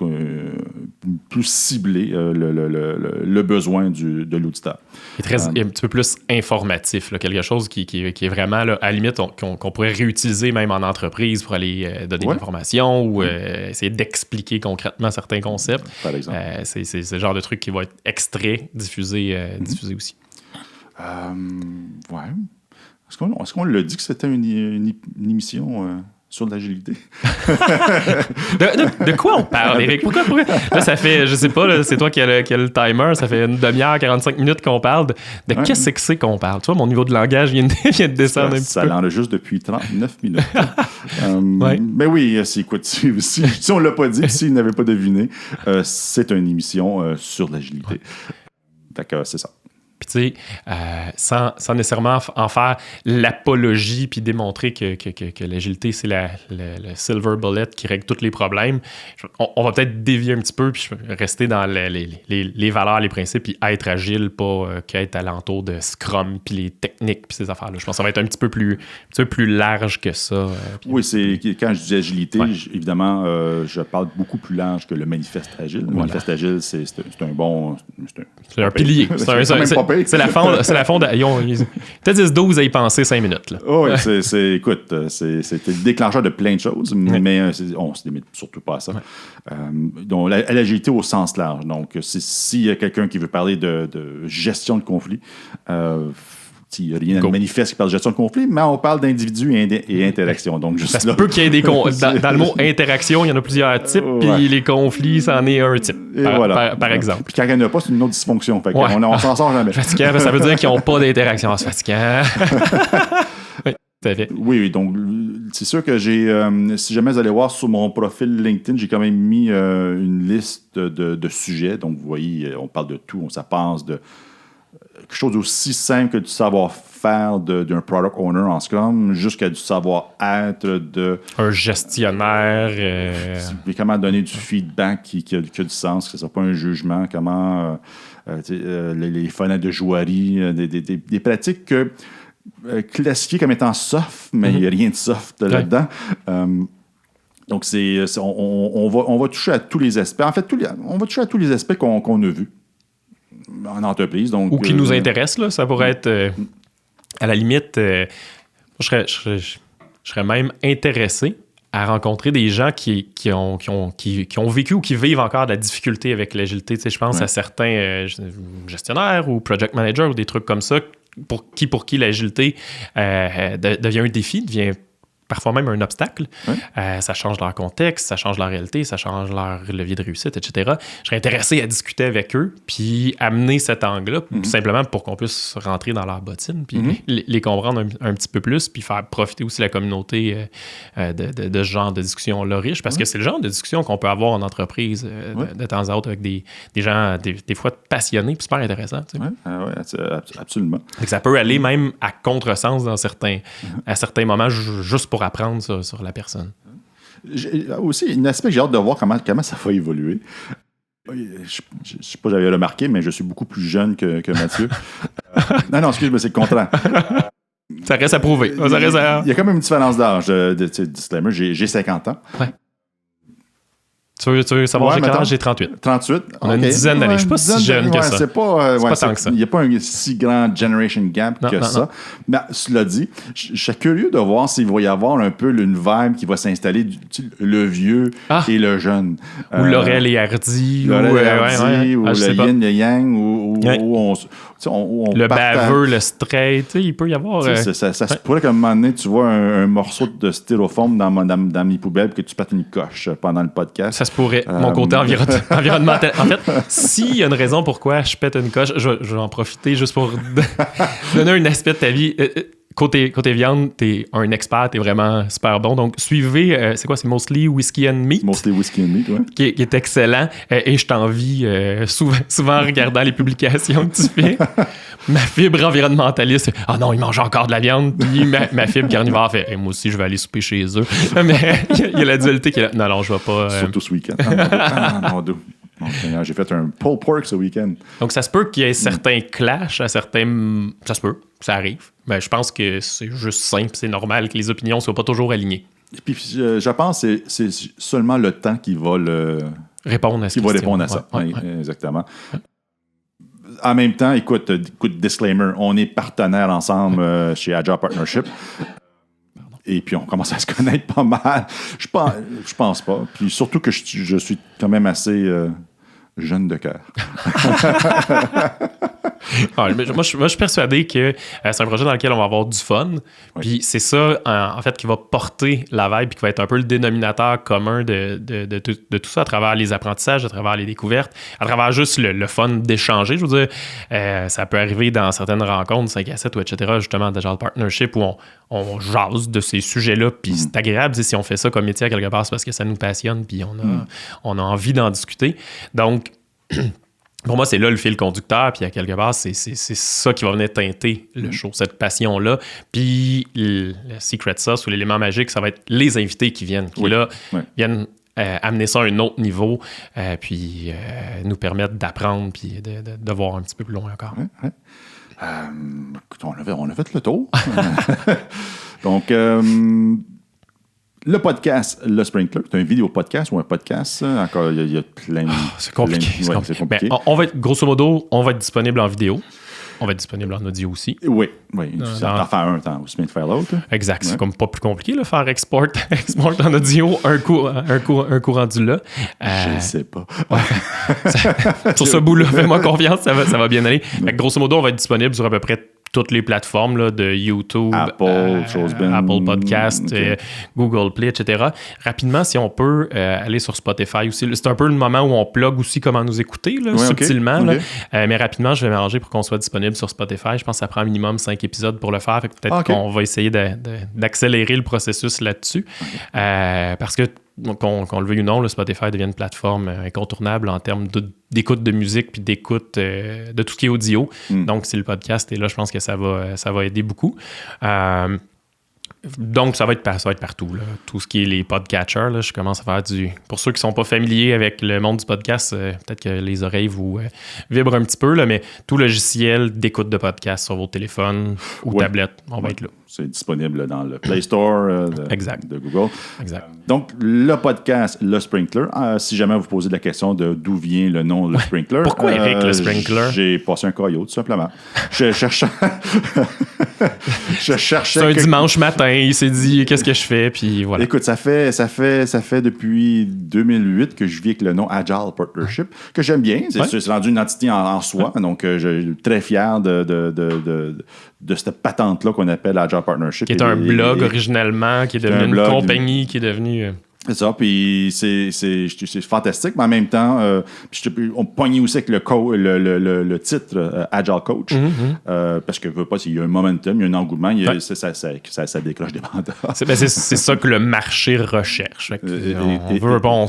plus ciblé le besoin de l'auditeur. Il est un petit peu plus informatif, là, quelque chose qui est vraiment, là, à la limite, qu'on pourrait réutiliser même en entreprise pour aller donner de l'information ou essayer d'expliquer concrètement certains concepts. Par exemple. C'est le genre de truc qui va être extrait, diffusé aussi. Ouais. Est-ce qu'on l'a dit que c'était une émission sur l'agilité? de quoi on parle, Éric? Pourquoi? Là, ça fait, je sais pas, là, c'est toi qui as le timer, ça fait une demi-heure, 45 minutes qu'on parle. De qu'est-ce que c'est qu'on parle? Tu vois, mon niveau de langage vient de descendre un petit peu. Ça l'enregistre depuis 39 minutes. Mais oui, écoute, si on l'a pas dit, s'il n'avait pas deviné, c'est une émission sur l'agilité. Fait que c'est ça. Puis tu sais, sans nécessairement en faire l'apologie puis démontrer que l'agilité, c'est le silver bullet qui règle tous les problèmes, on va peut-être dévier un petit peu puis rester dans les valeurs, les principes, puis être agile, pas qu'être alentour de Scrum puis les techniques puis ces affaires-là. Je pense que ça va être un petit peu plus large que ça. Oui, quand je dis agilité, évidemment, je parle beaucoup plus large que le manifeste agile. Le manifeste agile, c'est un bon... C'est un pilier. oui. C'est la fonde. Ils te disent 12 à y penser 5 minutes. Là. Oui, écoute, c'était le déclencheur de plein de choses, mais on se limite surtout pas à ça. Donc, l'agilité au sens large. Donc, s'il y a quelqu'un qui veut parler de gestion de conflit, il n'y a rien de manifeste qui parle de gestion de conflit, mais on parle d'individus et interactions. Donc, juste ça se peut qu'il y ait des dans le mot interaction, il y en a plusieurs types, puis les conflits, c'en est un type, par exemple. Puis quand il n'y en a pas, c'est une autre dysfonction. Fait on s'en sort jamais. Fatigant, ça veut dire qu'ils n'ont pas d'interaction. C'est fatigant. Oui, tout à fait. Oui, donc c'est sûr que si jamais vous allez voir sur mon profil LinkedIn, j'ai quand même mis une liste de sujets. Donc, vous voyez, on parle de tout. Ça passe de quelque chose d'aussi simple que du savoir-faire d'un product owner en Scrum jusqu'à du savoir-être un gestionnaire. Comment donner du feedback qui a du sens, que ce ne soit pas un jugement, comment les fenêtres de jouerie, des pratiques classifiées comme étant soft, mais il n'y a rien de soft là-dedans. Donc, on va toucher à tous les aspects. En fait, on va toucher à tous les aspects qu'on a vus en entreprise. Donc, ou qui nous intéressent, là. Ça pourrait être, à la limite, je serais même intéressé à rencontrer des gens qui ont vécu ou qui vivent encore de la difficulté avec l'agilité. Tu sais, je pense à certains gestionnaires ou project managers ou des trucs comme ça pour qui l'agilité devient un défi, devient parfois même un obstacle. Ça change leur contexte, ça change leur réalité, ça change leur levier de réussite, etc. Je serais intéressé à discuter avec eux, puis amener cet angle-là, tout simplement pour qu'on puisse rentrer dans leur bottine, puis les comprendre un petit peu plus, puis faire profiter aussi la communauté de ce genre de discussion-là riche, parce que c'est le genre de discussion qu'on peut avoir en entreprise de temps à autre avec des gens, des fois passionnés, puis super intéressants. Tu sais. Oui, absolument. Donc, ça peut aller même à contresens à certains moments, juste pour apprendre sur la personne. Aussi, un aspect que j'ai hâte de voir comment ça va évoluer. Je ne sais pas si j'avais remarqué, mais je suis beaucoup plus jeune que Mathieu. Non, excuse-moi, c'est le contraire. Ça reste à prouver. Il y a quand même une différence d'âge. Disclaimer, j'ai 50 ans. Ouais. Tu veux savoir j'ai quel âge? J'ai 38. 38. On a une dizaine d'années. Je ne suis pas si jeune que ça. C'est pas tant que ça. Il n'y a pas un si grand generation gap que ça. Mais cela dit, je suis curieux de voir s'il va y avoir un peu une vibe qui va s'installer, le vieux et le jeune. Ou Laurel et Hardy. Ou le yin, le yang, où on le baveux, le straight. Il peut y avoir... Ça se pourrait qu'à un moment donné, tu vois un morceau de styrofoam dans mes poubelles que tu pètes une coche pendant le podcast. Ça se pourrait. Mon côté environnemental. En fait, s'il y a une raison pourquoi je pète une coche, je vais en profiter juste pour donner un aspect de ta vie. Côté viande, t'es un expert, t'es vraiment super bon. Donc, suivez, c'est Mostly Whiskey and Meat? Mostly Whiskey and Meat, oui. Qui est excellent. Et je t'envie souvent en regardant les publications que tu fais. Ma fibre environnementaliste, non, il mange encore de la viande. Puis ma fibre carnivore fait, moi aussi, je vais aller souper chez eux. Mais il y a la dualité qui est là. Non, je vais pas. Surtout ce week-end. J'ai fait un pulled pork ce week-end. Donc, ça se peut qu'il y ait certains clashs, ça se peut, ça arrive. Mais je pense que c'est juste simple, c'est normal que les opinions ne soient pas toujours alignées. Et puis, je pense que c'est seulement le temps qui va répondre à ça. Oui, exactement. En même temps, écoute, disclaimer, on est partenaires ensemble chez Agile Partnership. Et puis, on commence à se connaître pas mal. Je pense pas. Puis surtout que je suis quand même assez jeune de cœur. Moi, je suis persuadé que c'est un projet dans lequel on va avoir du fun. Puis c'est ça, en fait, qui va porter la vibe puis qui va être un peu le dénominateur commun de tout ça à travers les apprentissages, à travers les découvertes, à travers juste le fun d'échanger. Je veux dire, ça peut arriver dans certaines rencontres, 5 à 7 ou etc., justement, d'Agile Partnership où on jase de ces sujets-là. Puis c'est agréable si on fait ça comme métier à quelque part, c'est parce que ça nous passionne puis on a envie d'en discuter. Donc, pour moi, c'est là le fil conducteur, puis à quelque part, c'est ça qui va venir teinter le show, cette passion-là. Puis le secret sauce ou l'élément magique, ça va être les invités qui viennent, qui viennent amener ça à un autre niveau, puis nous permettre d'apprendre, puis de voir un petit peu plus loin encore. Écoute, on a fait le tour. Donc, le podcast, le Sprinkler, c'est un vidéo podcast ou un podcast? Encore, il y a plein de... C'est compliqué. C'est compliqué. Ben, on va être, grosso modo, on va être disponible en vidéo. On va être disponible en audio aussi. Oui. T'en fais un, t'en aussi bien de faire l'autre. Exact. C'est comme pas plus compliqué, là, faire export en audio, un coup rendu là. Je ne sais pas. Sur ce bout-là, fais-moi confiance, ça va bien aller. Fait que, grosso modo, on va être disponible sur à peu près toutes les plateformes là, de YouTube, Apple Podcast, Google Play, etc. Rapidement, si on peut aller sur Spotify aussi. C'est un peu le moment où on plug aussi comment nous écouter, là, subtilement. Okay. Là. Mais rapidement, je vais m'arranger pour qu'on soit disponible sur Spotify. Je pense que ça prend minimum 5 épisodes pour le faire. Fait que peut-être qu'on va essayer d'accélérer le processus là-dessus. Parce que qu'on le veuille ou non, le Spotify devient une plateforme incontournable en termes d'écoute de musique puis d'écoute de tout ce qui est audio. Donc, si le podcast est là, je pense que ça va aider beaucoup. Donc, ça va être partout. Là. Tout ce qui est les podcatchers, là, je commence à faire Pour ceux qui ne sont pas familiers avec le monde du podcast, peut-être que les oreilles vous vibrent un petit peu, là, mais tout logiciel d'écoute de podcast sur vos téléphones ou tablettes, on va être là. C'est disponible dans le Play Store de Google. Exact. Donc, le podcast Le Sprinkler, si jamais vous posez la question de d'où vient le nom Le Sprinkler. Pourquoi Eric Le Sprinkler? J'ai passé un caillot, tout simplement. Je cherchais... C'est un dimanche matin, il s'est dit qu'est-ce que je fais, puis voilà. Écoute, ça fait depuis 2008 que je vis avec le nom Agile Partnership, que j'aime bien. C'est rendu une entité en soi, donc je suis très fier de cette patente-là qu'on appelle Agile Partnership. Qui est un blog originalement, qui est devenu une compagnie, qui est devenue... C'est ça, puis c'est fantastique, mais en même temps, on pognait aussi avec le titre Agile Coach, parce que veut pas, il y a un momentum, il y a un engouement, ça décroche des mandats. C'est ça que le marché recherche. On veut un bon...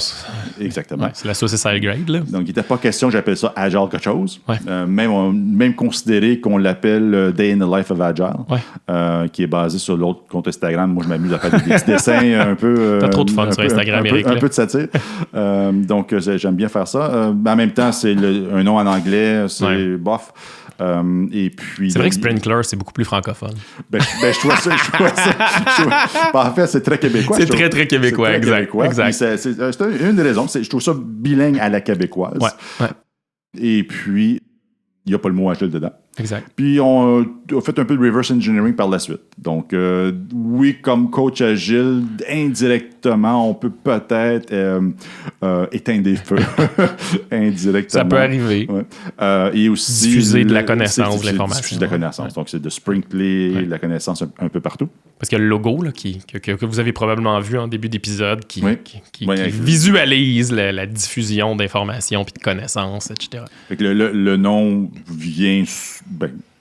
Exactement. Ouais, c'est la saucisse high grade, là. Donc, il n'était pas question que j'appelle ça Agile quelque chose. Ouais. Même considéré qu'on l'appelle Day in the Life of Agile, qui est basé sur l'autre compte Instagram. Moi, je m'amuse à faire des petits dessins un peu... T'as trop de fun sur Instagram, Eric. Un peu de satire. Donc, j'aime bien faire ça. En même temps, c'est un nom en anglais, c'est bof. Et puis, c'est vrai que Sprinkler, c'est beaucoup plus francophone. Je trouve ça. En fait, c'est très québécois. C'est très, très québécois, exact. C'est une des raisons. Je trouve ça bilingue à la québécoise. Ouais. Et puis, il n'y a pas le mot agile dedans. Exact. Puis, on a fait un peu de reverse engineering par la suite. Donc, oui, comme coach agile, indirectement, on peut peut-être éteindre des feux. Indirectement. Ça peut arriver. Ouais. Et aussi... diffuser de la connaissance, de l'information. Diffuser de la connaissance. Donc, c'est de sprinkler la connaissance un peu partout. Parce qu'il y a le logo là, que vous avez probablement vu en début d'épisode qui visualise la diffusion d'informations puis de connaissances, etc. Fait que le nom vient...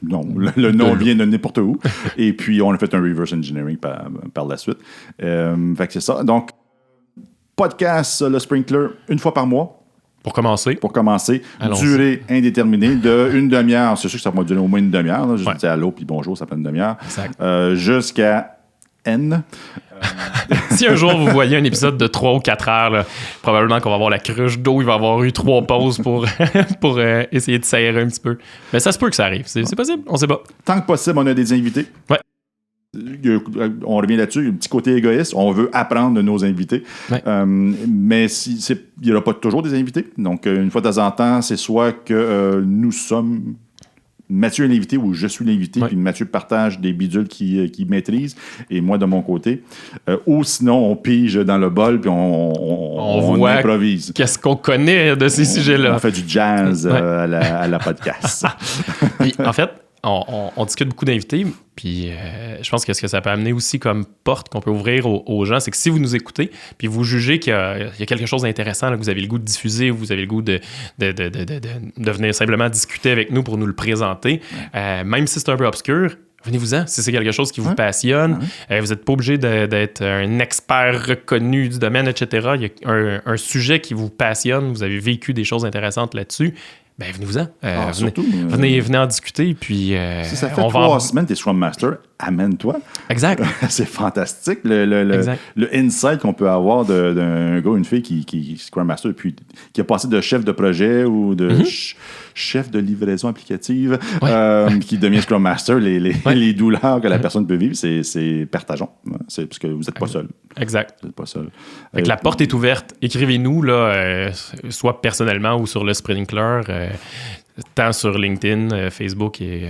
le nom vient de n'importe où. Et puis, on a fait un reverse engineering par la suite. Fait que c'est ça. Donc, podcast, le Sprinkler, une fois par mois. Pour commencer. Allons-y. Durée indéterminée de une demi-heure. C'est sûr que ça va durer au moins une demi-heure. Là. Juste dire allô puis bonjour, ça prend une demi-heure. Exact. Jusqu'à N. Si un jour vous voyez un épisode de 3 ou 4 heures, là, probablement qu'on va avoir la cruche d'eau, il va y avoir eu 3 pauses pour essayer de s'aérer un petit peu. Mais ça se peut que ça arrive. C'est possible, on sait pas. Tant que possible, on a des invités. Ouais. On revient là-dessus, un petit côté égoïste. On veut apprendre de nos invités. Ouais. Mais il n'y aura pas toujours des invités. Donc, une fois de temps en temps, c'est soit que nous sommes... Mathieu est l'invité ou je suis l'invité, puis Mathieu partage des bidules qu'il maîtrise, et moi de mon côté. Ou sinon, on pige dans le bol, puis on improvise. Qu'est-ce qu'on connaît de ces sujets-là? On fait du jazz à la podcast. Puis, en fait, on discute beaucoup d'invités, puis je pense que ce que ça peut amener aussi comme porte qu'on peut ouvrir aux gens, c'est que si vous nous écoutez, puis vous jugez qu'il y a quelque chose d'intéressant, là, que vous avez le goût de diffuser, vous avez le goût de venir simplement discuter avec nous pour nous le présenter, même si c'est un peu obscur, venez-vous-en, si c'est quelque chose qui vous passionne. Vous n'êtes pas obligé d'être un expert reconnu du domaine, etc. Il y a un sujet qui vous passionne, vous avez vécu des choses intéressantes là-dessus. Ben, venez-vous-en. Venez en discuter. Puis, si ça fait 3 semaines que tu es Scrum Master, amène-toi. Exact. C'est fantastique. Le insight qu'on peut avoir d'un gars ou une fille qui est Scrum Master, puis qui a passé de chef de projet ou de chef de livraison applicative, qui devient Scrum Master, les douleurs que la personne peut vivre, c'est partageons. C'est parce que vous n'êtes pas seul. Exact. Vous n'êtes pas seul. Fait que la porte est ouverte. Écrivez-nous, là, soit personnellement ou sur le Sprinkler. tant sur LinkedIn, Facebook et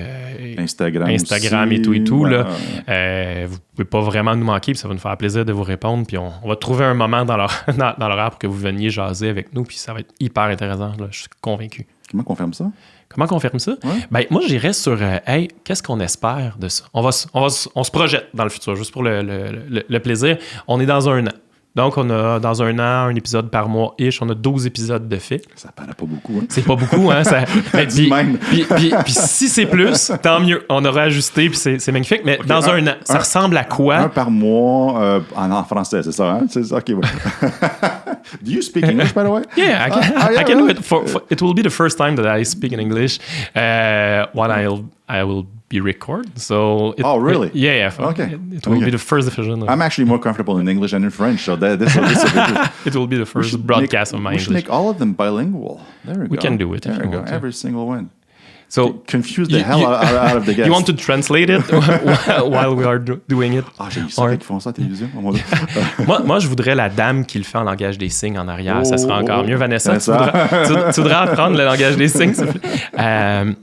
Instagram aussi, et tout. Ouais, là. Vous pouvez pas vraiment nous manquer, puis ça va nous faire plaisir de vous répondre. Puis on va trouver un moment dans l'horaire pour que vous veniez jaser avec nous, puis ça va être hyper intéressant. Là, je suis convaincu. Comment on ferme ça? Comment qu'on ferme ça? Ouais. Ben, moi, j'irais sur hey, qu'est-ce qu'on espère de ça? On se projette dans le futur, juste pour le plaisir. On est dans un an. Donc, on a dans un an un épisode par mois-ish. On a 12 épisodes de fait. Ça paraît pas beaucoup. Hein? C'est pas beaucoup, hein? Puis si c'est plus, tant mieux. On aura ajusté, puis c'est magnifique. Mais dans un an, ça ressemble à quoi? Un par mois en français, c'est ça, hein? C'est ça, OK, ouais. Do you speak English, by the way? Yeah, I can do it. It will be the first time that I speak in English when I will be recorded. So really? Yeah. Okay. It will be the first division. I'm actually more comfortable in English than in French, so this will be it will be the first broadcast of my English. We should make all of them bilingual. There we go. We can do it. There we go. Every single one. So confuse the hell out of the guests. You want to translate it while we are doing it? Ah, j'ai vu ça qui font ça à la télévision. moi, je voudrais la dame qui le fait en langage des signes en arrière. Ça serait encore mieux. Vanessa, tu voudrais apprendre le langage des signes, s'il te plaît?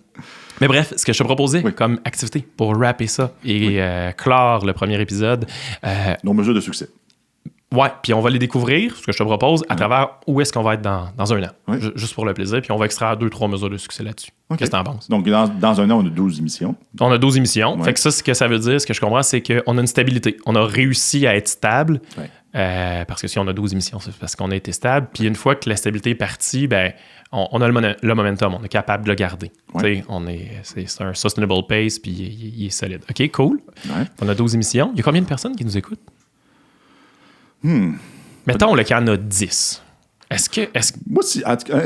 Mais bref, ce que je te proposais comme activité pour rapper ça et clore le premier épisode. Nos mesures de succès. Ouais, puis on va les découvrir, ce que je te propose, à travers où est-ce qu'on va être dans un an. Oui. Juste pour le plaisir, puis on va extraire 2-3 mesures de succès là-dessus. Okay. Qu'est-ce que t'en penses? Donc, dans un an, on a 12 émissions. On a 12 émissions. Fait que ça, ce que ça veut dire, ce que je comprends, c'est qu'on a une stabilité. On a réussi à être stable. Parce que si on a 12 émissions, c'est parce qu'on a été stable. Puis une fois que la stabilité est partie, ben, on a le momentum. On est capable de le garder. C'est un sustainable pace, puis il est solide. OK, cool. On a 12 émissions. Il y a combien de personnes qui nous écoutent? Mettons qu'il y en a 10. Moi,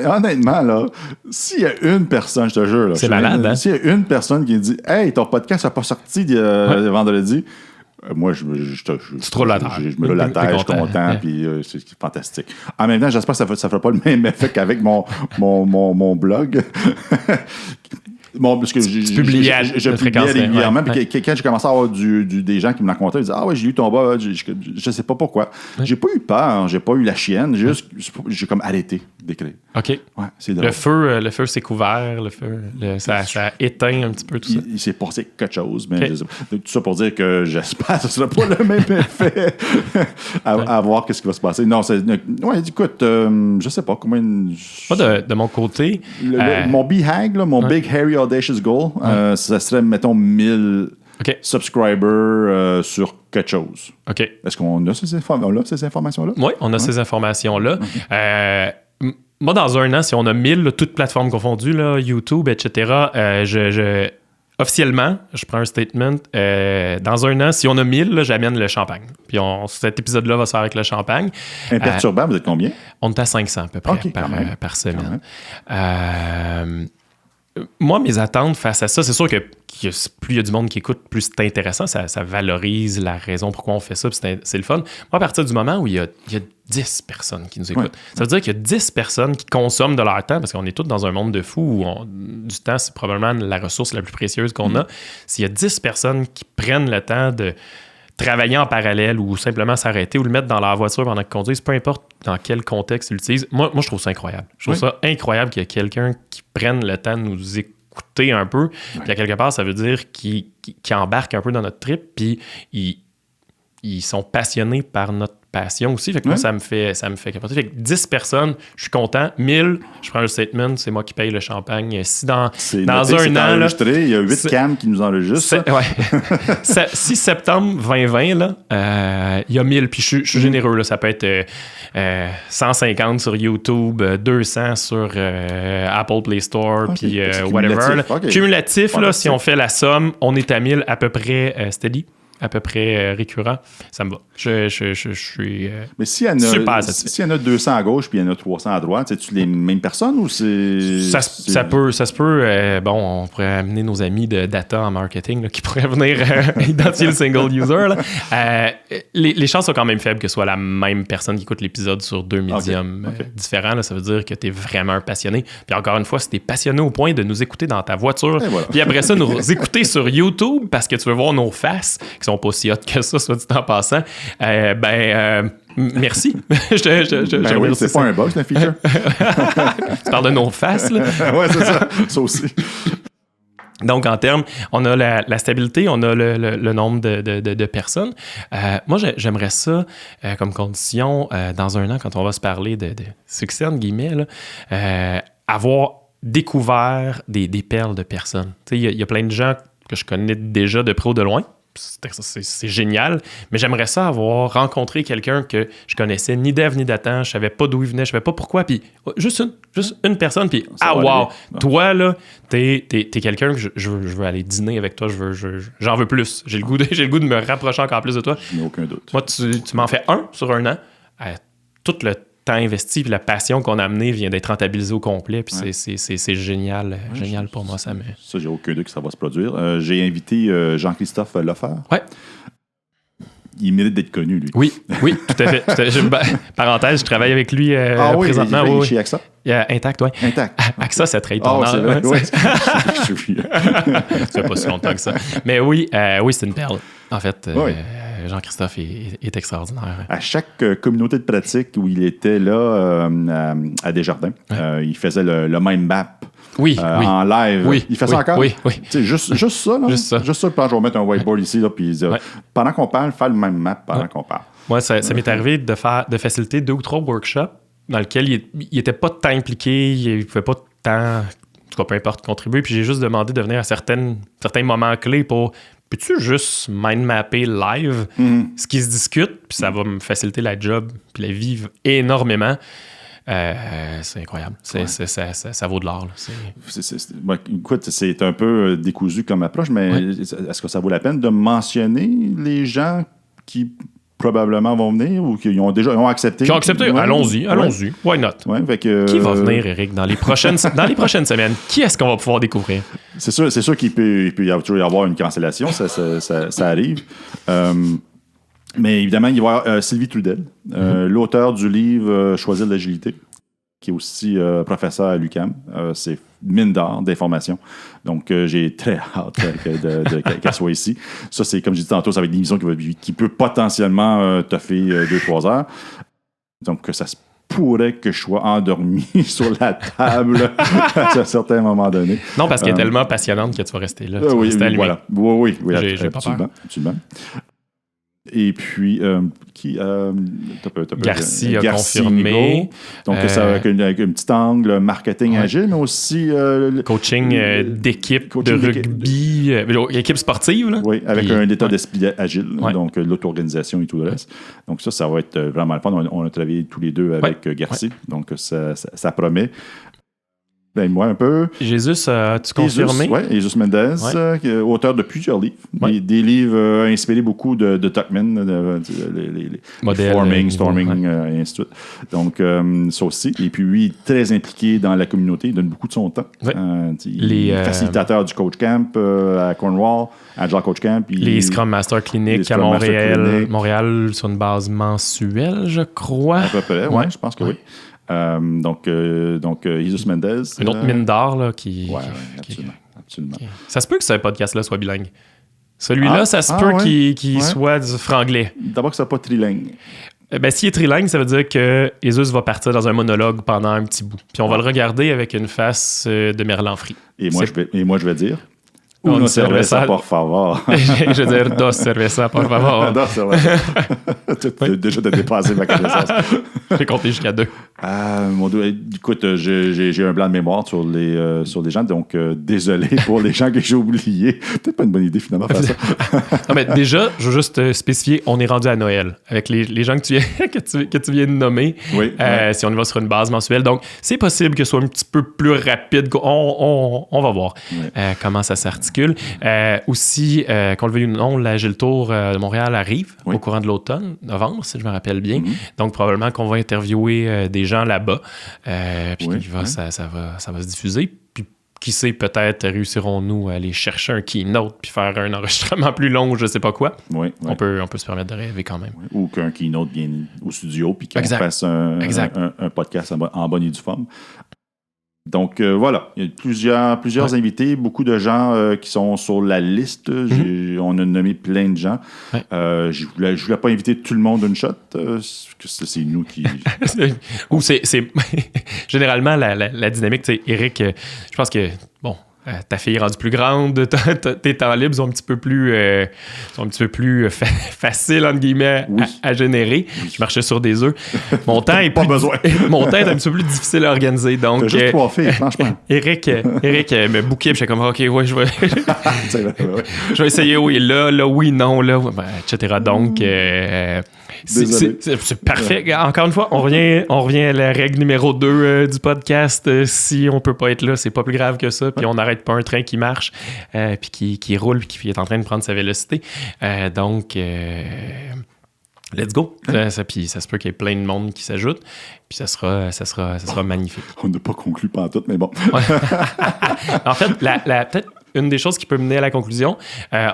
honnêtement, là, s'il y a une personne, je te jure, là, c'est malade, hein? S'il y a une personne qui dit « Hey, ton podcast n'a pas sorti vendredi », moi, je me roule la tête, je suis content, puis c'est fantastique. En même temps, j'espère que ça ne fera pas le même effet qu'avec mon blog. Bon, parce que je publiais régulièrement. Puis quand j'ai commencé à avoir des gens qui me racontaient, ils disaient « Ah ouais, j'ai eu ton bas. » Je sais pas pourquoi. J'ai pas eu peur, j'ai pas eu la chienne. J'ai comme arrêté d'écrire. OK. Ouais, c'est drôle. Le feu s'est couvert, ça a éteint un petit peu tout ça. Il s'est passé quelque chose, mais tout ça pour dire que j'espère que ce ne sera pas le même effet à voir qu'est-ce qui va se passer. Non, écoute, je sais pas comment... Moi, de mon côté... Mon BHAG, mon Big Hairy Audacious Goal, ça serait, mettons, 1000 subscribers sur quelque chose. OK. Est-ce qu'on a ces informations-là? Oui, on a ces informations-là. Moi, dans un an, si on a 1000, là, toutes plateformes confondues, là, YouTube, etc., officiellement, je prends un statement. Dans un an, si on a 1000, là, j'amène le champagne. Puis cet épisode-là va se faire avec le champagne. Imperturbable, vous êtes combien? On est à 500 à peu près par semaine. Moi, mes attentes face à ça, c'est sûr que plus il y a du monde qui écoute, plus c'est intéressant. Ça valorise la raison pourquoi on fait ça, puis c'est le fun. Moi, à partir du moment où il y a 10 personnes qui nous écoutent, ça veut dire qu'il y a 10 personnes qui consomment de leur temps, parce qu'on est tous dans un monde de fous où du temps, c'est probablement la ressource la plus précieuse qu'on a. S'il y a 10 personnes qui prennent le temps de travailler en parallèle ou simplement s'arrêter ou le mettre dans leur voiture pendant qu'ils conduisent, peu importe dans quel contexte ils l'utilisent. Moi, je trouve ça incroyable. Je trouve ça incroyable qu'il y ait quelqu'un qui prenne le temps de nous écouter un peu. Puis à quelque part, ça veut dire qu'ils embarquent un peu dans notre trip, puis ils sont passionnés par notre passion aussi. Fait que moi, ça me fait capoter. Fait que 10 personnes, je suis content. 1000, je prends le statement, c'est moi qui paye le champagne. Si dans un an... Là, il y a 8 cams qui nous enregistrent. Si septembre 2020, là, il y a 1000, puis je suis généreux. Là, ça peut être 150 sur YouTube, 200 sur Apple Play Store, puis whatever. Cumulatif, là, si on fait la somme, on est à 1000 à peu près steady. À peu près récurrent, ça me va. Je suis mais s'il y en a 200 à gauche puis il y en a 300 à droite, c'est-tu les mêmes personnes ou c'est... Ça se peut. On pourrait amener nos amis de data en marketing là, qui pourraient venir identifier le single user. Là. Les chances sont quand même faibles que ce soit la même personne qui écoute l'épisode sur 2 médiums différents. Là. Ça veut dire que tu es vraiment un passionné. Puis encore une fois, si tu es passionné au point de nous écouter dans ta voiture, puis après ça, nous écouter sur YouTube parce que tu veux voir nos faces qui sont pas si hot que ça, soit dit en passant, Merci. Oui, c'est pas un bug, c'est un feature. Tu parles de nos faces, là. Oui, c'est ça. Ça aussi. Donc, en termes, on a la stabilité, on a le nombre de personnes. Moi, j'aimerais ça comme condition, dans un an, quand on va se parler de succès, entre guillemets, là, avoir découvert des perles de personnes. Tu sais, il y a plein de gens que je connais déjà de près ou de loin. C'est génial, mais j'aimerais ça avoir rencontré quelqu'un que je connaissais ni d'Ève ni d'Adam, je savais pas d'où il venait, je savais pas pourquoi, puis juste une personne, puis wow, toi là, t'es quelqu'un que je veux aller dîner avec toi, j'en veux plus, j'ai le goût de me rapprocher encore plus de toi. Je n'ai aucun doute. Moi, tu m'en fais un sur un an, tout le temps investi, puis la passion qu'on a amenée vient d'être rentabilisée au complet, puis c'est génial, génial pour moi. Ça, j'ai aucun doute que ça va se produire. J'ai invité Jean-Christophe Lefebvre. Ouais. Il mérite d'être connu, lui. Oui, tout à fait. Parenthèse, je travaille avec lui présentement. Oui, chez AXA. Intact, oui. Intact. AXA, ça trade ton c'est vrai. Oui. Ça fait pas si longtemps que ça. Mais oui, c'est une perle. En fait, Jean-Christophe est extraordinaire. À chaque communauté de pratique où il était là à Desjardins, il faisait le mind map. En live. Oui, il fait ça encore? Oui. Juste ça, là. Juste ça. Je vais remettre un whiteboard ici, là, puis pendant qu'on parle, faire le même map pendant qu'on parle. Moi, ça m'est arrivé de faciliter 2 ou 3 workshops dans lesquels il n'était pas tant impliqué, il ne pouvait pas tant, en tout cas, peu importe, contribuer, puis j'ai juste demandé de venir à certains moments clés pour... Peux-tu juste mind mapper live ce qui se discute, puis ça va me faciliter la job, puis la vie énormément. C'est incroyable. Ça vaut de l'or. Écoute, c'est un peu décousu comme approche, mais est-ce que ça vaut la peine de mentionner les gens qui probablement vont venir ou qui ont accepté? Qui ont accepté? Allons-y. Why not? Qui va venir, Eric, dans les prochaines semaines? Qui est-ce qu'on va pouvoir découvrir? C'est sûr qu'il peut toujours y avoir une cancellation. Ça arrive. Mais évidemment, il va y avoir Sylvie Trudel, l'auteur du livre Choisir l'agilité, qui est aussi professeur à l'UQAM. C'est mine d'or d'informations. Donc, j'ai très hâte qu'elle soit ici. Ça, c'est, comme j'ai dit tantôt, ça va être une émission qui peut potentiellement toffer 2-3 heures. Donc, ça se pourrait que je sois endormi sur la table à un certain moment donné. Non, parce qu'elle est tellement passionnante que tu vas rester là. Voilà. Oui, j'ai pas peur. Absolument. Et puis, Garcia a confirmé. Donc, ça avec un petit angle marketing agile, mais aussi... coaching d'équipe de rugby, équipe sportive. Là. Oui, avec un état d'esprit agile, donc l'auto-organisation et tout le reste. Donc ça va être vraiment le fun. On a travaillé tous les deux avec Garcia, donc ça promet. Ben, moi, un peu. Jésus, as-tu confirmé? Oui, Jésus Mendez, auteur de plusieurs livres. Des livres inspirés beaucoup de Tuckman, les forming, storming, et ainsi de suite. Donc, ça aussi. Et puis, lui, très impliqué dans la communauté. Il donne beaucoup de son temps. Il est facilitateur du Coach Camp à Cornwall, Agile Coach Camp. Les Scrum Master Clinic à Montréal sur une base mensuelle, je crois. À peu près, oui, je pense que oui. Donc Jesus Mendez. Une autre mine d'or là, absolument. Ça se peut que ce podcast-là soit bilingue. Celui-là, ça se peut qu'il soit du franglais. D'abord que ça soit pas trilingue. S'il est trilingue, ça veut dire que Jesus va partir dans un monologue pendant un petit bout. Puis on va le regarder avec une face de Merlan Free. Et moi, je vais dire... Una cerveza, por favor. Je veux dire, dos cerveza, por favor. Dos cerveza. Déjà, de dépasser ma connaissance. J'ai compté jusqu'à 2. Mon Dieu, écoute, j'ai un blanc de mémoire sur les gens, donc désolé pour les gens que j'ai oubliés. Peut-être pas une bonne idée, finalement, faire ça. Non, mais déjà, je veux juste spécifier, on est rendu à Noël avec les gens que tu viens de nommer. Oui, si on y va sur une base mensuelle. Donc, c'est possible que ce soit un petit peu plus rapide. On va voir comment ça s'articule. Aussi, qu'on le veuille ou non, l'Agile Tour de Montréal arrive au courant de l'automne, novembre, si je me rappelle bien. Donc, probablement qu'on va interviewer des gens là-bas. Puis ça va se diffuser. Puis, qui sait, peut-être réussirons-nous à aller chercher un keynote puis faire un enregistrement plus long, je sais pas quoi. On peut se permettre de rêver quand même. Ou qu'un keynote vienne au studio puis qu'on fasse un podcast en bonne et due forme. Donc, voilà. Il y a plusieurs invités, beaucoup de gens qui sont sur la liste. On a nommé plein de gens. Ouais. Je voulais pas inviter tout le monde d'une shot. C'est nous qui... Ou c'est généralement la dynamique, tu sais, Eric, je pense que, bon, ta fille est rendue plus grande, tes temps libres sont un petit peu plus faciles, entre guillemets, à générer. Je marchais sur des œufs. Mon temps est mon temps est un petit peu plus difficile à organiser. Donc, t'as juste 3 filles, franchement. Eric me bouquait, puis j'étais comme, OK, ouais, je vais essayer, oui, là, oui, non, là, etc. Donc, c'est parfait. Encore une fois, on revient à la règle numéro 2 du podcast. Si on peut pas être là, c'est pas plus grave que ça. Puis on n'arrête pas un train qui marche, puis qui roule, puis qui est en train de prendre sa vélocité. Donc, let's go. Puis ça se peut qu'il y ait plein de monde qui s'ajoute. Puis ça sera magnifique. On n'a pas conclu pantoute, mais bon. En fait, peut-être une des choses qui peut mener à la conclusion,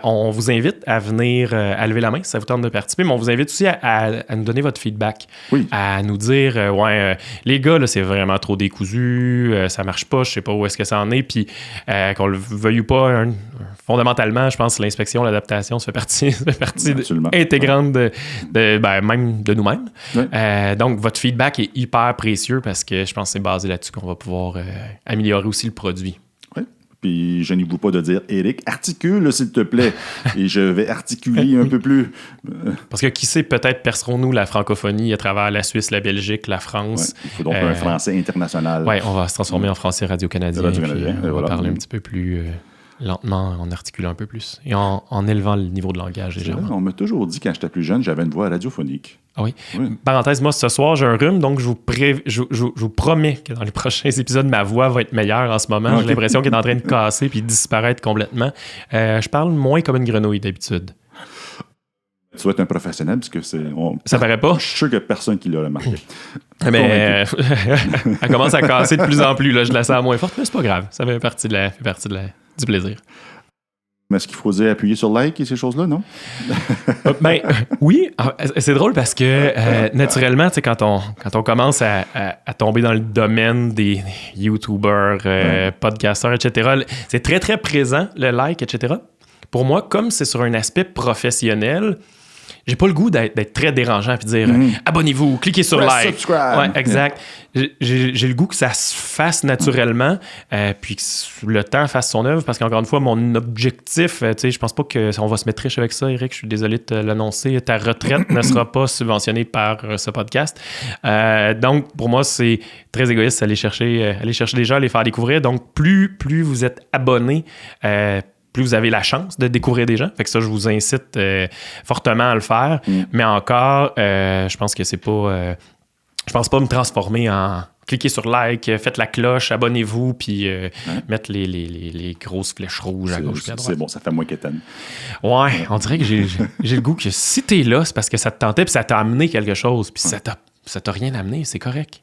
on vous invite à venir à lever la main si ça vous tente de participer, mais on vous invite aussi à nous donner votre feedback. Oui. À nous dire, les gars, là, c'est vraiment trop décousu, ça marche pas, je sais pas où est-ce que ça en est, puis qu'on le veuille ou pas, fondamentalement, je pense que l'inspection, l'adaptation, ça fait partie intégrante même de nous-mêmes. Oui. Donc, votre feedback est hyper précieux parce que je pense que c'est basé là-dessus qu'on va pouvoir améliorer aussi le produit. Puis, je gênez-vous pas de dire, Eric, articule, s'il te plaît. Et je vais articuler un peu plus. Parce que qui sait, peut-être percerons-nous la francophonie à travers la Suisse, la Belgique, la France. Ouais, il faut donc un français international. Oui, on va se transformer en français radio-canadien. On va parler un petit peu plus lentement, en articulant un peu plus. Et en élevant le niveau de langage légèrement. On m'a toujours dit, quand j'étais plus jeune, j'avais une voix radiophonique. Ah oui. Parenthèse, moi, ce soir, j'ai un rhume, donc je vous promets que dans les prochains épisodes, ma voix va être meilleure en ce moment. Okay. J'ai l'impression qu'elle est en train de casser puis de disparaître complètement. Je parle moins comme une grenouille d'habitude. Tu dois être un professionnel, parce que ça paraît pas? Je suis sûr qu'il n'y a personne qui l'a remarqué. Mais elle commence à casser de plus en plus. Là, je la sens moins forte, mais c'est pas grave. Ça fait partie du plaisir. Mais est-ce qu'il faut dire appuyer sur like et ces choses-là, non? Oui. C'est drôle parce que naturellement, quand on commence à tomber dans le domaine des YouTubers, podcasters, etc., c'est très, très présent, le like, etc. Pour moi, comme c'est sur un aspect professionnel, j'ai pas le goût d'être très dérangeant et de dire abonnez-vous, cliquez sur like. Subscribe. Ouais, exact. J'ai le goût que ça se fasse naturellement, puis que le temps fasse son œuvre, parce qu'encore une fois, mon objectif, je pense pas qu'on va se mettre riche avec ça, Eric, je suis désolé de te l'annoncer, ta retraite ne sera pas subventionnée par ce podcast. Donc, pour moi, c'est très égoïste d'aller chercher des gens, les faire découvrir. Donc, plus vous êtes abonné, plus vous avez la chance de découvrir des gens. Fait que ça, je vous incite fortement à le faire. Mais encore, je pense que c'est pas... je pense pas me transformer en... Cliquez sur like, faites la cloche, abonnez-vous, puis mettre les grosses flèches rouges à gauche et à droite. C'est bon, ça fait moins qu'étonne. Ouais, on dirait que j'ai le goût que si t'es là, c'est parce que ça te tentait, puis ça t'a amené quelque chose, puis ça t'a rien amené, c'est correct.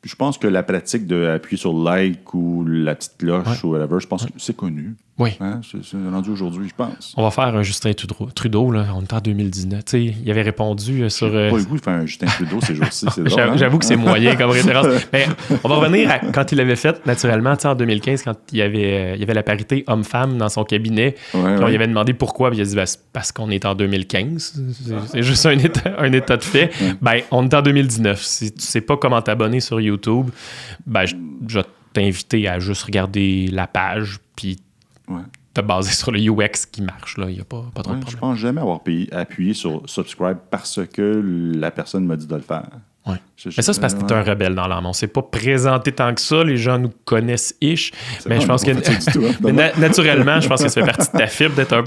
Puis je pense que la pratique d'appuyer sur like ou la petite cloche ou whatever, je pense que c'est connu. Oui. Hein? C'est rendu aujourd'hui, je pense. On va faire un Justin Trudeau, là. On est en 2019. T'sais, il avait répondu sur... J'ai pas le goût de faire un Justin Trudeau ces jours-ci, c'est drôle. J'avoue que c'est moyen comme référence. Mais on va revenir à quand il avait fait, naturellement, en 2015, quand il y avait la parité homme-femme dans son cabinet. On lui avait demandé pourquoi, puis il a dit c'est parce qu'on est en 2015. C'est juste un état de fait. On est en 2019. Si tu sais pas comment t'abonner sur YouTube, je vais t'inviter à juste regarder la page, puis te baser sur le UX qui marche. Il n'y a pas trop de problème. Je pense jamais avoir appuyé sur subscribe parce que la personne m'a dit de le faire. Ouais. Mais ça, c'est parce que t'es un rebelle dans l'âme. On s'est pas présenté tant que ça. Les gens nous connaissent ish. Mais je pense que naturellement, je pense que ça fait partie de ta fibre d'être un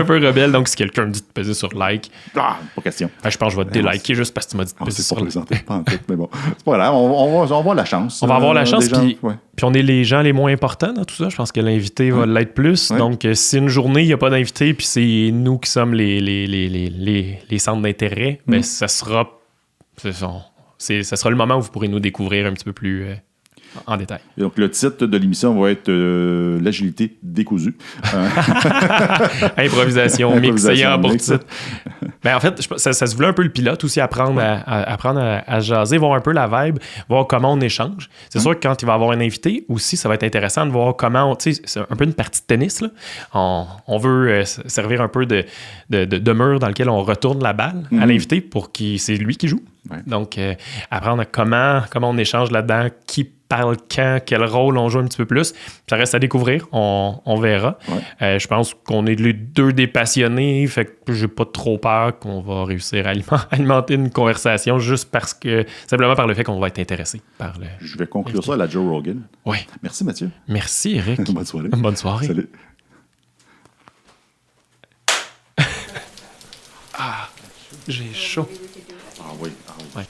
peu rebelle. Donc, si quelqu'un me dit de peser sur like, pas question. Je pense que je vais te déliker juste parce que tu m'as dit de peser sur like. Pas en tête, mais bon. C'est pas grave. On va avoir la chance. On va avoir la chance. Puis on est les gens les moins importants dans tout ça. Je pense que l'invité va l'être plus. Donc, si une journée, il n'y a pas d'invité, puis c'est nous qui sommes les centres d'intérêt, ça sera... Ça sera le moment où vous pourrez nous découvrir un petit peu plus en détail. Et donc, le titre de l'émission va être l'agilité décousue. Improvisation mixée en pour titre. Ben, en fait, ça se voulait un peu le pilote aussi, apprendre à jaser, voir un peu la vibe, voir comment on échange. C'est sûr que quand il va y avoir un invité, aussi, ça va être intéressant de voir comment, tu sais, c'est un peu une partie de tennis, là. On veut servir un peu de mur dans lequel on retourne la balle à l'invité pour c'est lui qui joue. Ouais. Donc, apprendre comment on échange là-dedans, qui parle quand, quel rôle on joue un petit peu plus. Ça reste à découvrir, on verra. Ouais. Je pense qu'on est les deux des passionnés, fait que j'ai pas trop peur qu'on va réussir à alimenter une conversation juste simplement par le fait qu'on va être intéressé par le... Je vais conclure ça à la Joe Rogan. Oui. Merci Mathieu. Merci Eric. Bonne soirée. Bonne soirée. Salut. J'ai chaud. Ah oui. Ouais.